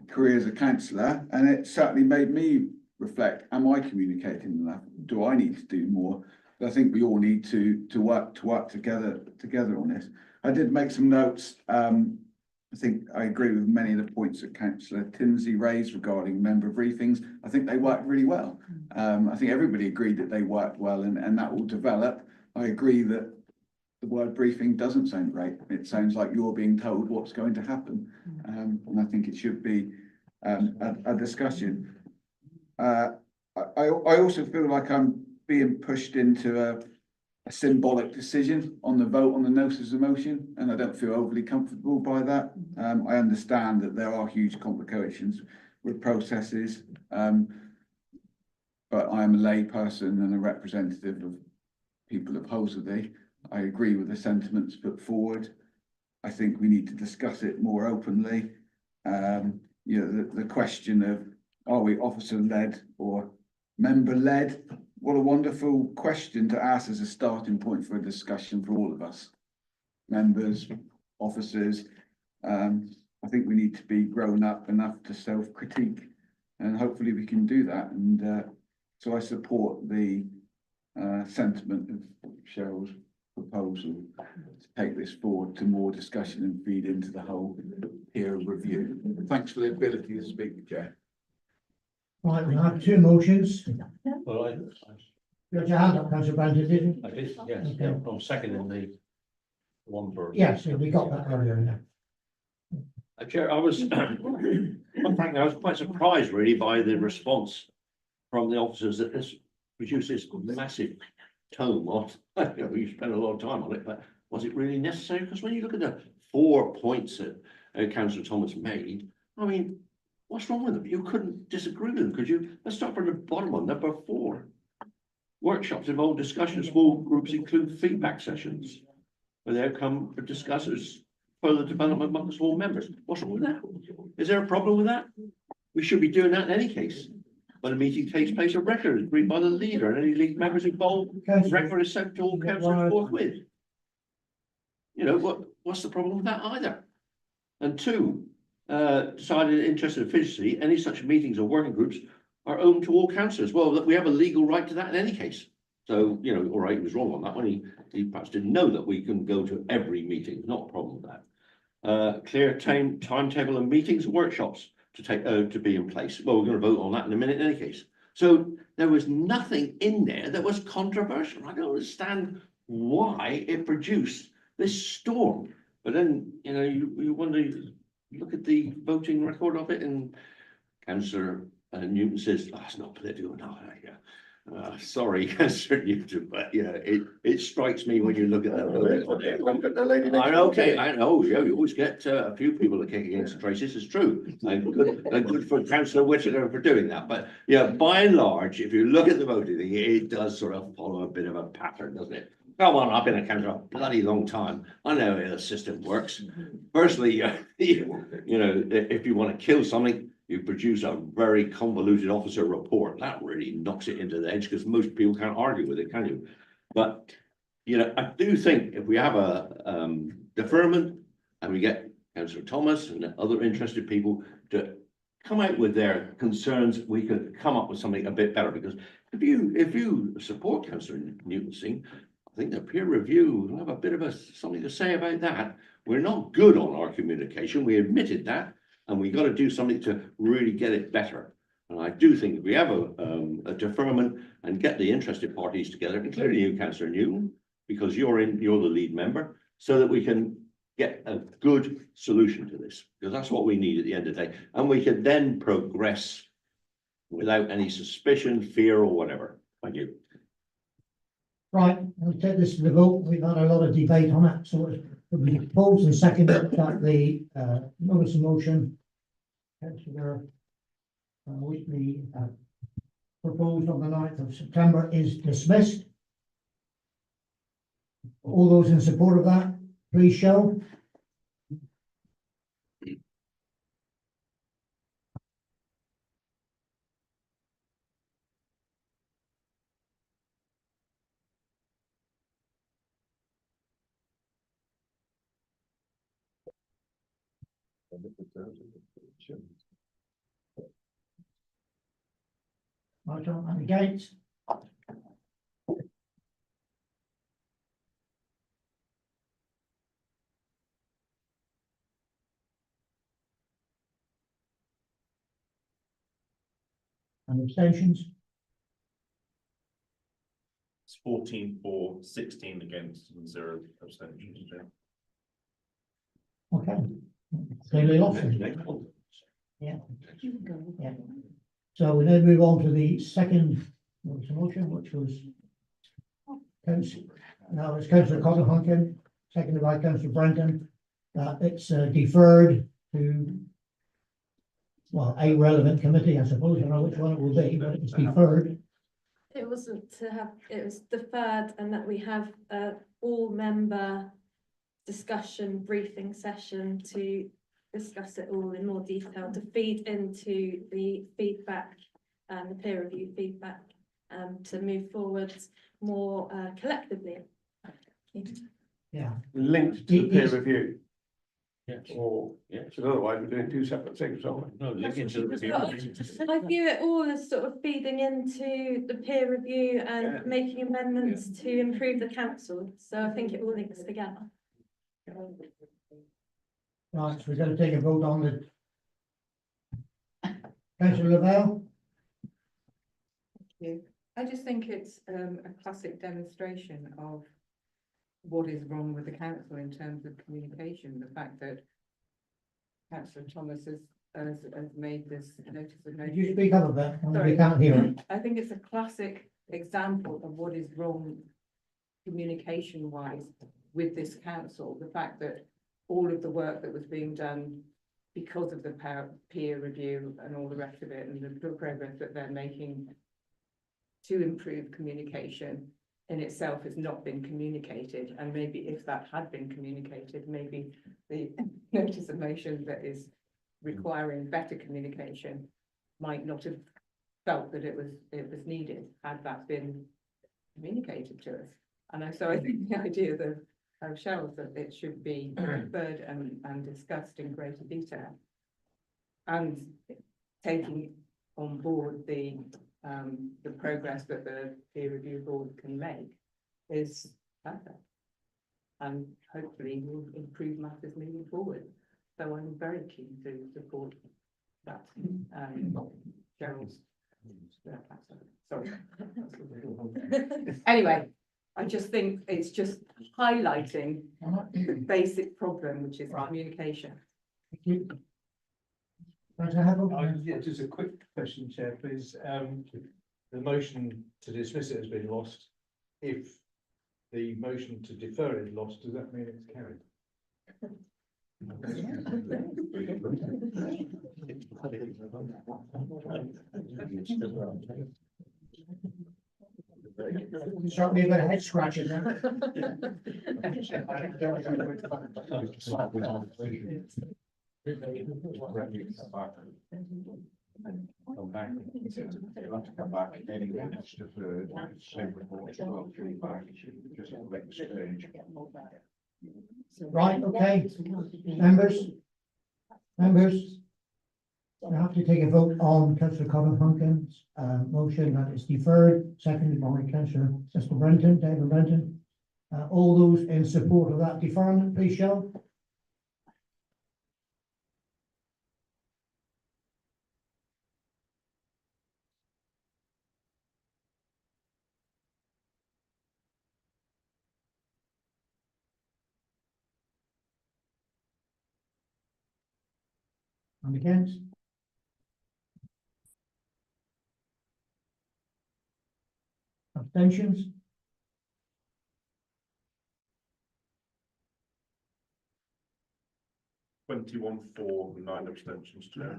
career as a councillor, and it certainly made me reflect, am I communicating enough? Do I need to do more? But I think we all need to work together on this. I did make some notes. I think I agree with many of the points that Councillor Tinsley raised regarding member briefings. I think they worked really well. I think everybody agreed that they worked well, and that will develop. I agree that the word briefing doesn't sound great. It sounds like you're being told what's going to happen. And I think it should be a discussion. I also feel like I'm being pushed into a symbolic decision on the vote on the notice of motion, and I don't feel overly comfortable by that. I understand that there are huge complications with processes, but I am a lay person and a representative of people of Holsworthy. I agree with the sentiments put forward. I think we need to discuss it more openly. You know, the question of, are we officer-led or member-led? What a wonderful question to ask as a starting point for a discussion for all of us. Members, officers, I think we need to be grown up enough to self-critique, and hopefully we can do that. And so I support the sentiment of Cheryl's proposal to take this forward to more discussion and feed into the whole peer review. Thanks for the ability to speak, Chair. Right, we have two motions. Well, You got your hand up, Councillor Brandon, did you? I did, yes, Okay. yeah, I'm seconding the one for. Yes, we got that earlier. Chair, I was, quite frankly, I was quite surprised really by the response from the officers that this produced this massive tome on. You spent a lot of time on it, but was it really necessary? Because when you look at the 4 points that Councillor Thomas made, I mean, what's wrong with them? You couldn't disagree with them, could you? Let's start from the bottom one, number 4. Workshops involve discussion. Small groups include feedback sessions where the outcome for discussers further development among the small members. What's wrong with that? Is there a problem with that? We should be doing that in any case. When a meeting takes place, a record is agreed by the leader and any league members involved. Record is sent to all councillors forthwith. You know, what's the problem with that either? And 2, decided interest and efficiency, any such meetings or working groups are open to all councillors. Well, we have a legal right to that in any case. So, you know, all right, he was wrong on that one. He perhaps didn't know that we can go to every meeting. Not a problem with that. Clear timetable and meetings and workshops to be in place. Well, we're going to vote on that in a minute in any case. So there was nothing in there that was controversial. I don't understand why it produced this storm. But then, you know, you wonder, look at the voting record of it, and Councillor and Newton says, oh, it's not political, no, yeah. Sorry, Councillor Newton, but yeah, it strikes me when you look at that. I know, yeah, you always get a few people that kick against Tracy, this is true. And good for Councillor Whittaker for doing that, but yeah, by and large, if you look at the voting thing, it does sort of follow a bit of a pattern, doesn't it? Come on, I've been a councillor a bloody long time. I know how the system works. Firstly, you know, if you want to kill something, you produce a very convoluted officer report. That really knocks it into the edge because most people can't argue with it, can you? But, you know, I do think if we have a deferment and we get Councillor Thomas and other interested people to come out with their concerns, we could come up with something a bit better. Because if you support Councillor Newton Singh, I think the peer review will have a bit of something to say about that. We're not good on our communication. We admitted that. And we got to do something to really get it better. And I do think if we have a deferment and get the interested parties together, including you, Councillor Newton, because you're the lead member, so that we can get a good solution to this, because that's what we need at the end of the day. And we can then progress without any suspicion, fear, or whatever. Thank you. Right, we'll take this to the vote. We've had a lot of debate on it, so it'll be proposed and seconded that the notice of motion, Councillor Wheatley proposed on the 9th of September is dismissed. All those in support of that, please show. Right on, and against. And abstentions? It's 14 for, 16 against, and 0 abstentions. Okay. Clearly lost. Yeah. Yeah. So we then move on to the second motion, which was it's Councillor Cotton, seconded by Councillor Branton. It's deferred to, well, a relevant committee, I suppose. I don't know which one it will be, but it's deferred. It wasn't to have, it was deferred, and that we have a all-member discussion briefing session to discuss it all in more detail, to feed into the feedback and the peer review feedback, to move forward more collectively. Yeah. Linked to the peer review. Yes. Or, Yes. because otherwise we're doing two separate things, aren't we? No, look into the review. I view it all as sort of feeding into the peer review and making amendments to improve the council, so I think it all links together. Right, so we're going to take a vote on the. Councillor Lavelle? You. I just think it's a classic demonstration of what is wrong with the council in terms of communication. The fact that Councillor Thomas has made this notice of no. Could you speak up a bit? We Sorry. can't hear it. I think it's a classic example of what is wrong communication wise with this council. The fact that all of the work that was being done because of the peer review and all the rest of it, and the progress that they're making to improve communication in itself has not been communicated. And maybe if that had been communicated, maybe the notice of motion that is requiring better communication might not have felt that it was needed had that been communicated to us. And so I think the idea that Cheryl, that it should be referred and discussed in greater detail, and taking on board the progress that the peer review board can make is perfect, and hopefully will improve matters moving forward. So I'm very keen to support that. Cheryl's. Sorry. Anyway, I just think it's just highlighting the basic problem, which is communication. Thank you. Councillor Hagel? Yeah, just a quick question, Chair, please. The motion to dismiss it has been lost. If the motion to defer is lost, does that mean it's carried? Certainly a bit of head scratching there. Come back. You'll have to come back anyway, it's deferred, same report, well, back, just at the next stage. Right, okay. Members. I have to take a vote on councillor Colin Hunkin's motion that is deferred, seconded by councillor Mr. Brenton, David Brenton. All those in support of that deferment, please show. And against? Abstentions? Twenty-one for, 9 abstentions, Chair.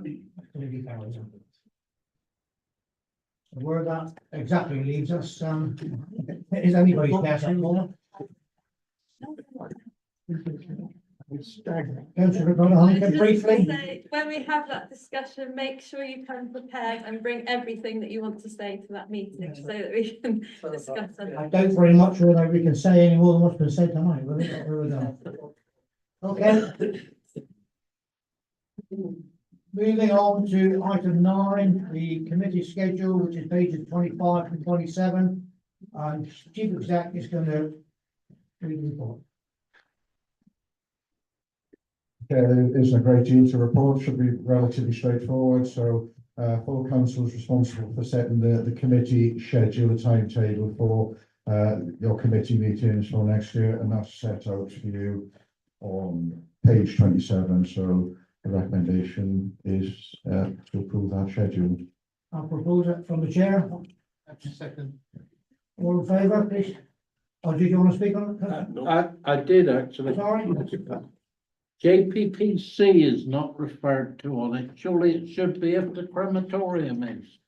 Where that exactly leaves us, is anybody's guess anymore? Councillor Hunkin, briefly. So when we have that discussion, make sure you come prepared and bring everything that you want to say to that meeting so that we can discuss it. I doubt very much whether we can say any more than what's been said tonight, will it? Or we go? Okay. Moving on to item 9, the committee schedule, which is pages 25 and 27. Chief Exec is going to read the report. There isn't a great deal to report, should be relatively straightforward, so full council is responsible for setting the committee schedule, the timetable for your committee meetings for next year, and that's set out for you on page 27, so the recommendation is to approve that schedule. I'll propose it from the chair. That's a second. All in favour, please? Or did you want to speak on it? I did actually. Sorry? JPPC is not referred to on it. Surely it should be if the crematorium is.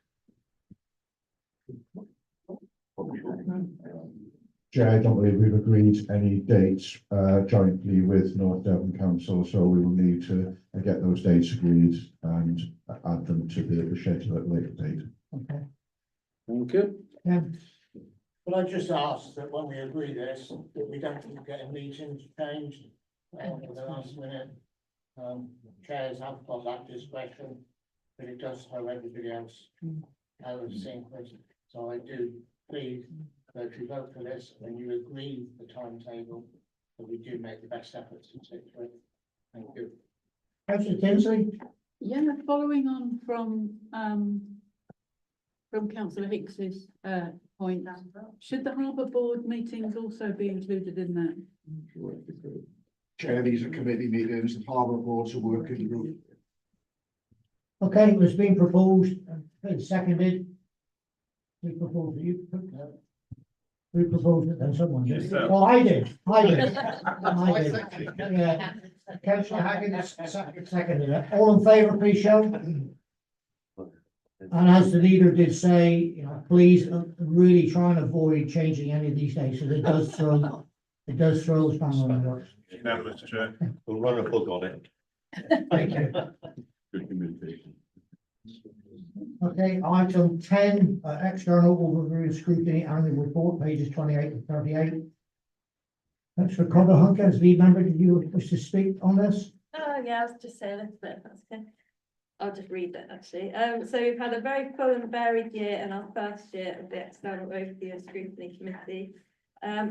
Chair, I don't believe we've agreed any dates jointly with North Devon Council, so we will need to get those dates agreed and add them to the schedule at a later date. Okay. Thank you. Yeah. But I just ask that when we agree this, that we don't keep getting meetings changed at the last minute. Chairs have got that discretion, but it does throw everybody else out of sync. So I do please that if you vote for this and you agree the timetable, that we do make the best efforts to stick to it. Thank you. Councillor Tinsley? Yeah, following on from councillor Hicks's point, should the harbour board meetings also be included in that? Chair, these are committee meetings, the harbour board's a working group. Okay, it was being proposed, it's seconded. We proposed it, you. We proposed it, then someone did. Yourself. Oh, I did. I did. Yeah. Councillor Haggins seconded it. All in favour, please show. And as the leader did say, you know, please really try and avoid changing any of these dates, because it does throw the spanner in the works. Unanimous, Chair. We'll run a book on it. Thank you. Good communication. Okay, item 10, external overview and scrutiny annual report, pages 28 and 38. Councillor Cobber Hunker, as lead member, did you wish to speak on this? Oh, yeah, I'll just say a little bit, that's okay. I'll just read it actually. So we've had a very full and varied year in our first year of the External Overview and Scrutiny Committee.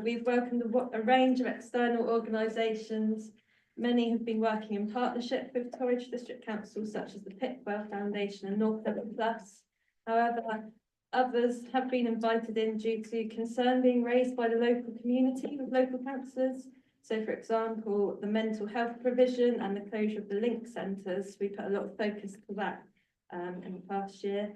We've welcomed a range of external organisations. Many have been working in partnership with Torridge District Council, such as the Pickwell Foundation and North Devon Plus. However, others have been invited in due to concern being raised by the local community with local councillors, So for example, the mental health provision and the closure of the link centres, we put a lot of focus to that in the past year.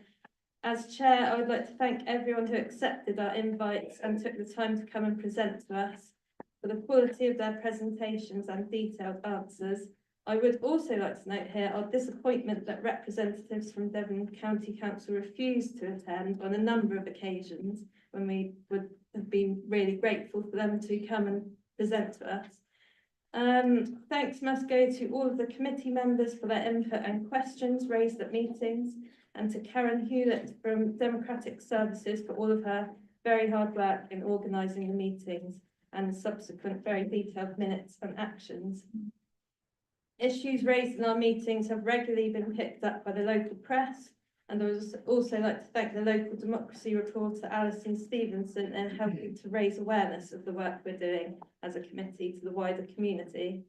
As chair, I would like to thank everyone who accepted our invites and took the time to come and present to us, for the quality of their presentations and detailed answers. I would also like to note here our disappointment that representatives from Devon County Council refused to attend on a number of occasions when we would have been really grateful for them to come and present to us. Thanks must go to all of the committee members for their input and questions raised at meetings, and to Karen Hewlett from Democratic Services for all of her very hard work in organising the meetings and the subsequent very detailed minutes and actions. Issues raised in our meetings have regularly been picked up by the local press, and I would also like to thank the local democracy reporter Alison Stevenson in helping to raise awareness of the work we're doing as a committee to the wider community.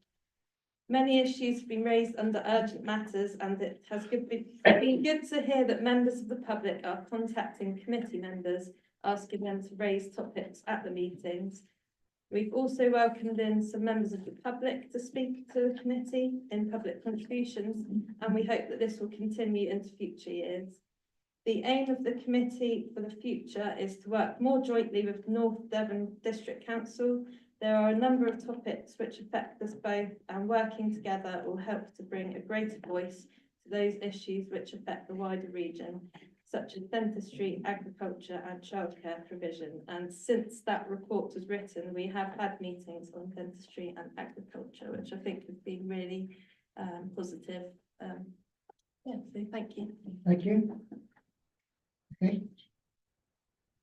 Many issues have been raised under urgent matters, and it has been good to hear that members of the public are contacting committee members, asking them to raise topics at the meetings. We've also welcomed in some members of the public to speak to the committee in public contributions, and we hope that this will continue into future years. The aim of the committee for the future is to work more jointly with North Devon District Council. There are a number of topics which affect us both, and working together will help to bring a greater voice to those issues which affect the wider region, such as dentistry, agriculture and childcare provision. And since that report was written, we have had meetings on dentistry and agriculture, which I think has been really positive. Yeah, so thank you. Thank you. Okay.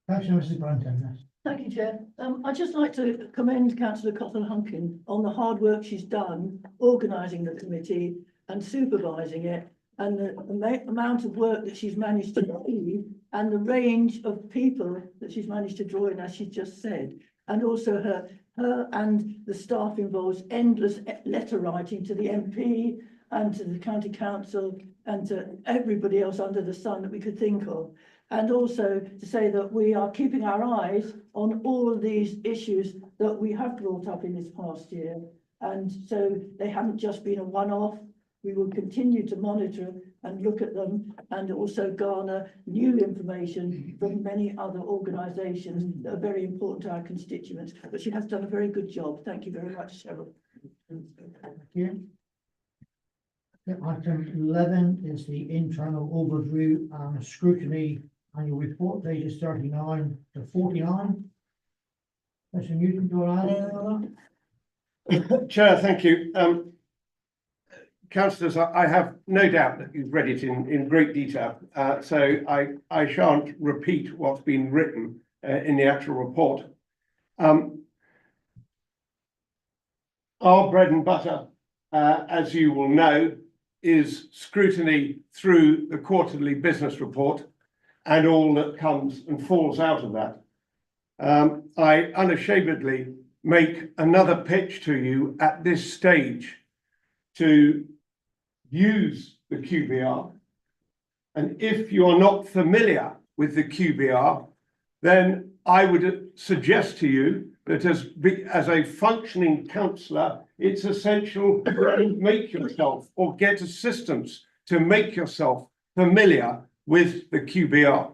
Councillor Mrs. Branton. Thank you, Chair. I'd just like to commend Councillor Cotton-Hunkin on the hard work she's done organising the committee and supervising it, and the amount of work that she's managed to achieve, and the range of people that she's managed to draw in, as she just said, and also her and the staff involves endless letter writing to the MP and to the county council and to everybody else under the sun that we could think of. And also to say that we are keeping our eyes on all of these issues that we have brought up in this past year. And so they haven't just been a one-off. We will continue to monitor and look at them, and also garner new information from many other organisations that are very important to our constituents. But she has done a very good job. Thank you very much, Cheryl. Thank you. Item 11 is the internal overview and scrutiny annual report, pages 39 to 49. Mr. Newton, do you want to add? Chair, thank you. Councillors, I have no doubt that you've read it in great detail, so I shan't repeat what's been written in the actual report. Our bread and butter, as you will know, is scrutiny through the quarterly business report and all that comes and falls out of that. I unashamedly make another pitch to you at this stage to use the QBR. And if you are not familiar with the QBR, then I would suggest to you that as a functioning councillor, it's essential to make yourself or get assistance to make yourself familiar with the QBR,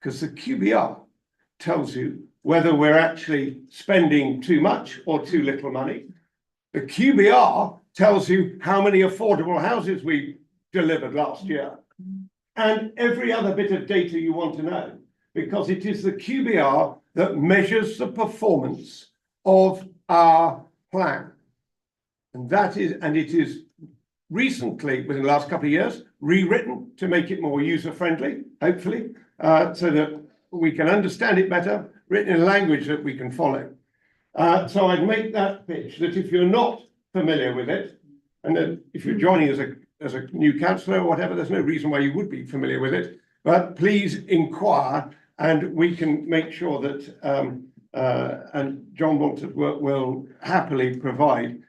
because the QBR tells you whether we're actually spending too much or too little money. The QBR tells you how many affordable houses we delivered last year, and every other bit of data you want to know, because it is the QBR that measures the performance of our plan. And it is recently, within the last couple of years, rewritten to make it more user-friendly, hopefully, so that we can understand it better, written in a language that we can follow. So I'd make that pitch that if you're not familiar with it, and then if you're joining as a new councillor or whatever, there's no reason why you would be familiar with it, but please inquire, and we can make sure that, and John Wanted will happily provide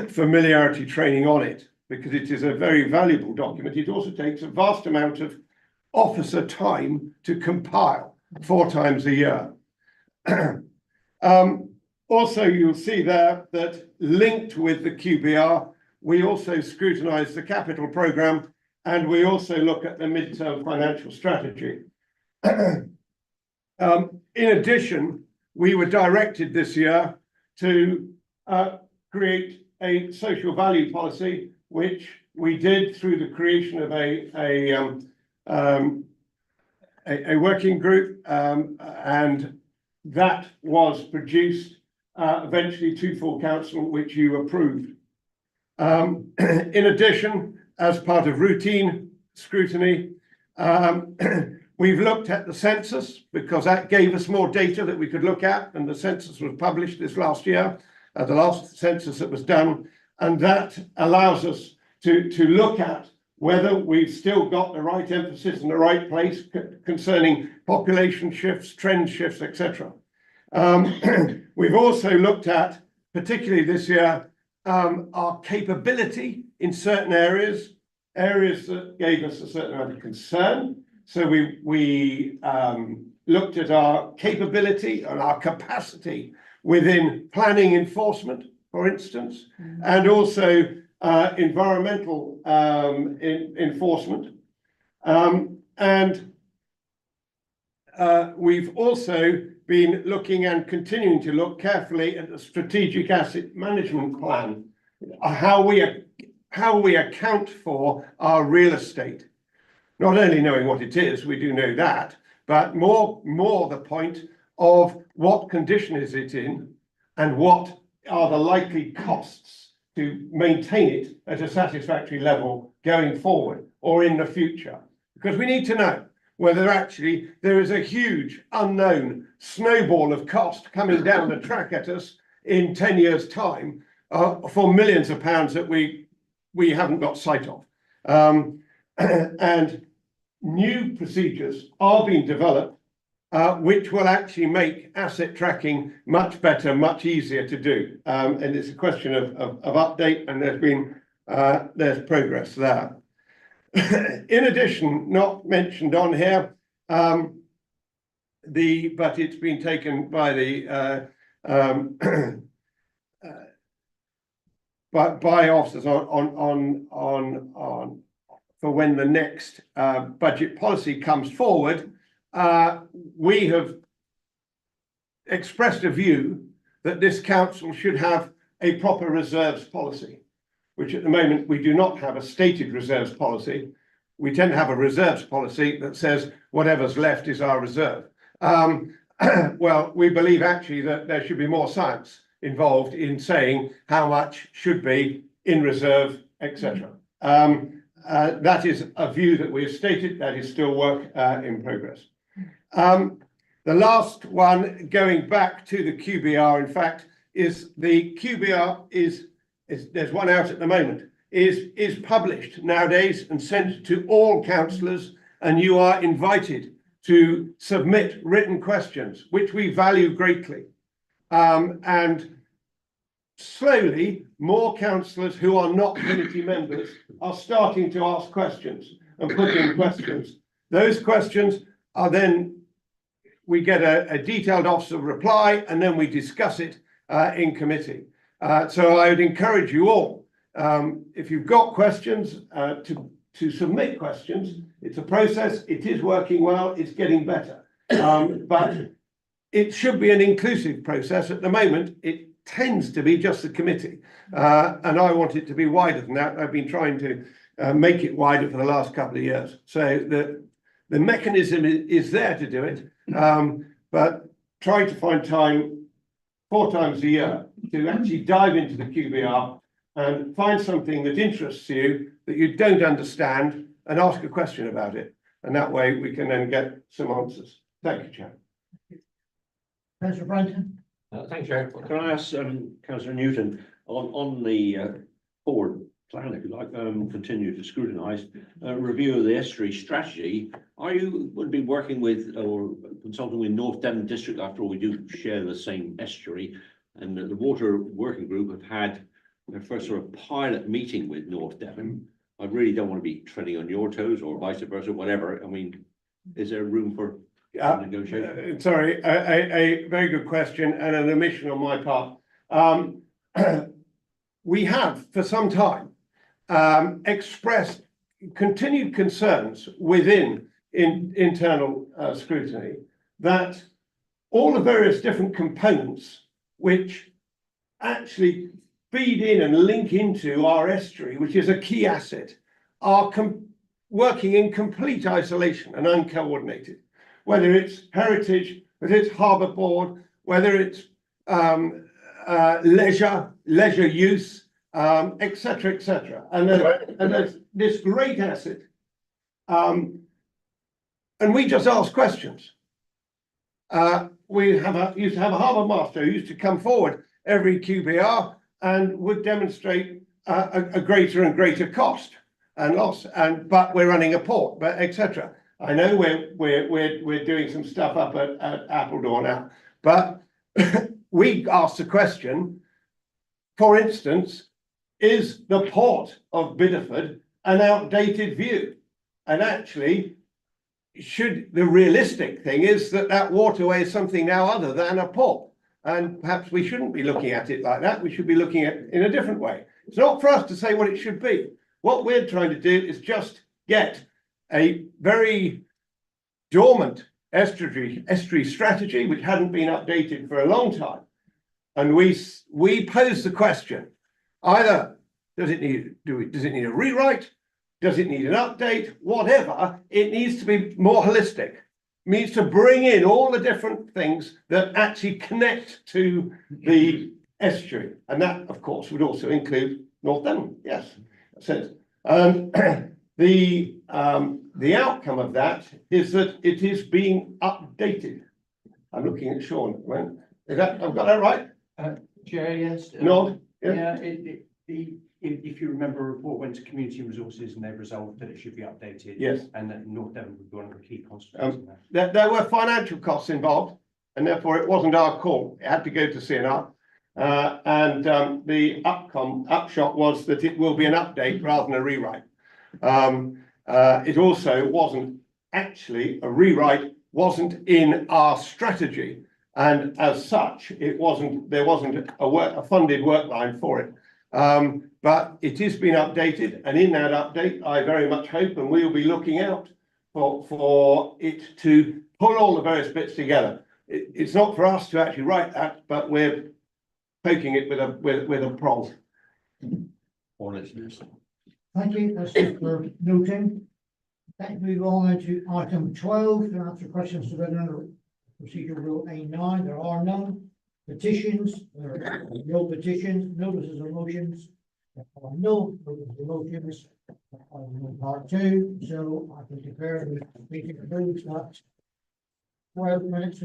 familiarity training on it, because it is a very valuable document. It also takes a vast amount of officer time to compile 4 times a year. Also, you'll see there that linked with the QBR, we also scrutinise the capital programme and we also look at the midterm financial strategy. In addition, we were directed this year to create a social value policy, which we did through the creation of a working group, and that was produced eventually to full council, which you approved. In addition, as part of routine scrutiny, we've looked at the census because that gave us more data that we could look at, and the census was published this last year, the last census that was done, and that allows us to look at whether we've still got the right emphasis in the right place concerning population shifts, trend shifts, etc. We've also looked at, particularly this year, our capability in certain areas that gave us a certain amount of concern. So we looked at our capability and our capacity within planning enforcement, for instance, and also environmental enforcement. We've also been looking and continuing to look carefully at the strategic asset management plan, how we account for our real estate. Not only knowing what it is, we do know that, but more the point of what condition is it in and what are the likely costs to maintain it at a satisfactory level going forward or in the future. Because we need to know whether actually there is a huge unknown snowball of cost coming down the track at us in 10 years' time for millions of pounds that we haven't got sight of. And new procedures are being developed, which will actually make asset tracking much better, much easier to do. And it's a question of update, and there's progress there. In addition, not mentioned on here, but it's been taken by the by officers on for when the next budget policy comes forward. We have expressed a view that this council should have a proper reserves policy, which at the moment we do not have a stated reserves policy. We tend to have a reserves policy that says whatever's left is our reserve. Well, we believe actually that there should be more science involved in saying how much should be in reserve, etc. That is a view that we have stated. That is still work in progress. The last one, going back to the QBR, in fact, is the QBR is there's one out at the moment, is published nowadays and sent to all councillors, and you are invited to submit written questions, which we value greatly. And slowly, more councillors who are not committee members are starting to ask questions and put in questions. Those questions are then, we get a detailed officer reply, and then we discuss it in committee. So I would encourage you all, if you've got questions, to submit questions. It's a process, it is working well, it's getting better. But it should be an inclusive process. At the moment, it tends to be just the committee. And I want it to be wider than that. I've been trying to make it wider for the last couple of years. So the mechanism is there to do it, but try to find time 4 times a year to actually dive into the QBR and find something that interests you, that you don't understand, and ask a question about it. And that way we can then get some answers. Thank you, Chair. Councillor Branton. Thank you, Chair. Can I ask Councillor Newton on the forward plan, if you like, continue to scrutinise review of the estuary strategy? Are you would be working with or consulting with North Devon District? After all, we do share the same estuary, and the Water Working Group have had their first sort of pilot meeting with North Devon. I really don't want to be treading on your toes or vice versa, whatever. I mean, is there room for Sorry, a very good question and an omission on my part. We have for some time expressed continued concerns within internal scrutiny that all the various different components which actually feed in and link into our estuary, which is a key asset, are working in complete isolation and uncoordinated. Whether it's heritage, whether it's harbour board, whether it's leisure use, etc., etc. And there's this great asset. And we just ask questions. We used to have a harbour master who used to come forward every QBR and would demonstrate a greater and greater cost and loss. But we're running a port, but etc. I know we're doing some stuff up at Appledore now, but we asked the question, for instance, is the port of Bideford an outdated view? And actually, the realistic thing is that waterway is something now other than a port. And perhaps we shouldn't be looking at it like that. We should be looking at it in a different way. It's not for us to say what it should be. What we're trying to do is just get a very dormant estuary strategy, which hadn't been updated for a long time. And we pose the question, either does it need a rewrite? Does it need an update? Whatever, it needs to be more holistic. It needs to bring in all the different things that actually connect to the estuary. And that, of course, would also include North Devon. Yes, that's it. The outcome of that is that it is being updated. I'm looking at Sean. Right? I've got that right? Chair, yes. Nod? Yeah, if you remember, a report went to Community Resources and they've resolved that it should be updated. Yes. And that North Devon would be one of the key constituents in that. There were financial costs involved, and therefore it wasn't our call. It had to go to CNR. The upshot was that it will be an update rather than a rewrite. It also wasn't actually a rewrite, wasn't in our strategy, and as such, there wasn't a funded work line for it. But it is being updated, and in that update, I very much hope, and we will be looking out for it to pull all the various bits together. It's not for us to actually write that, but we're poking it with a prong. Thank you, that's it for noting. Let's move on to item 12, to answer questions submitted under procedure rule A9. There are none. Petitions, there are no petitions, notices of motions. There are no notices of motions. Part 2, so I can declare the meeting closed at 12 minutes.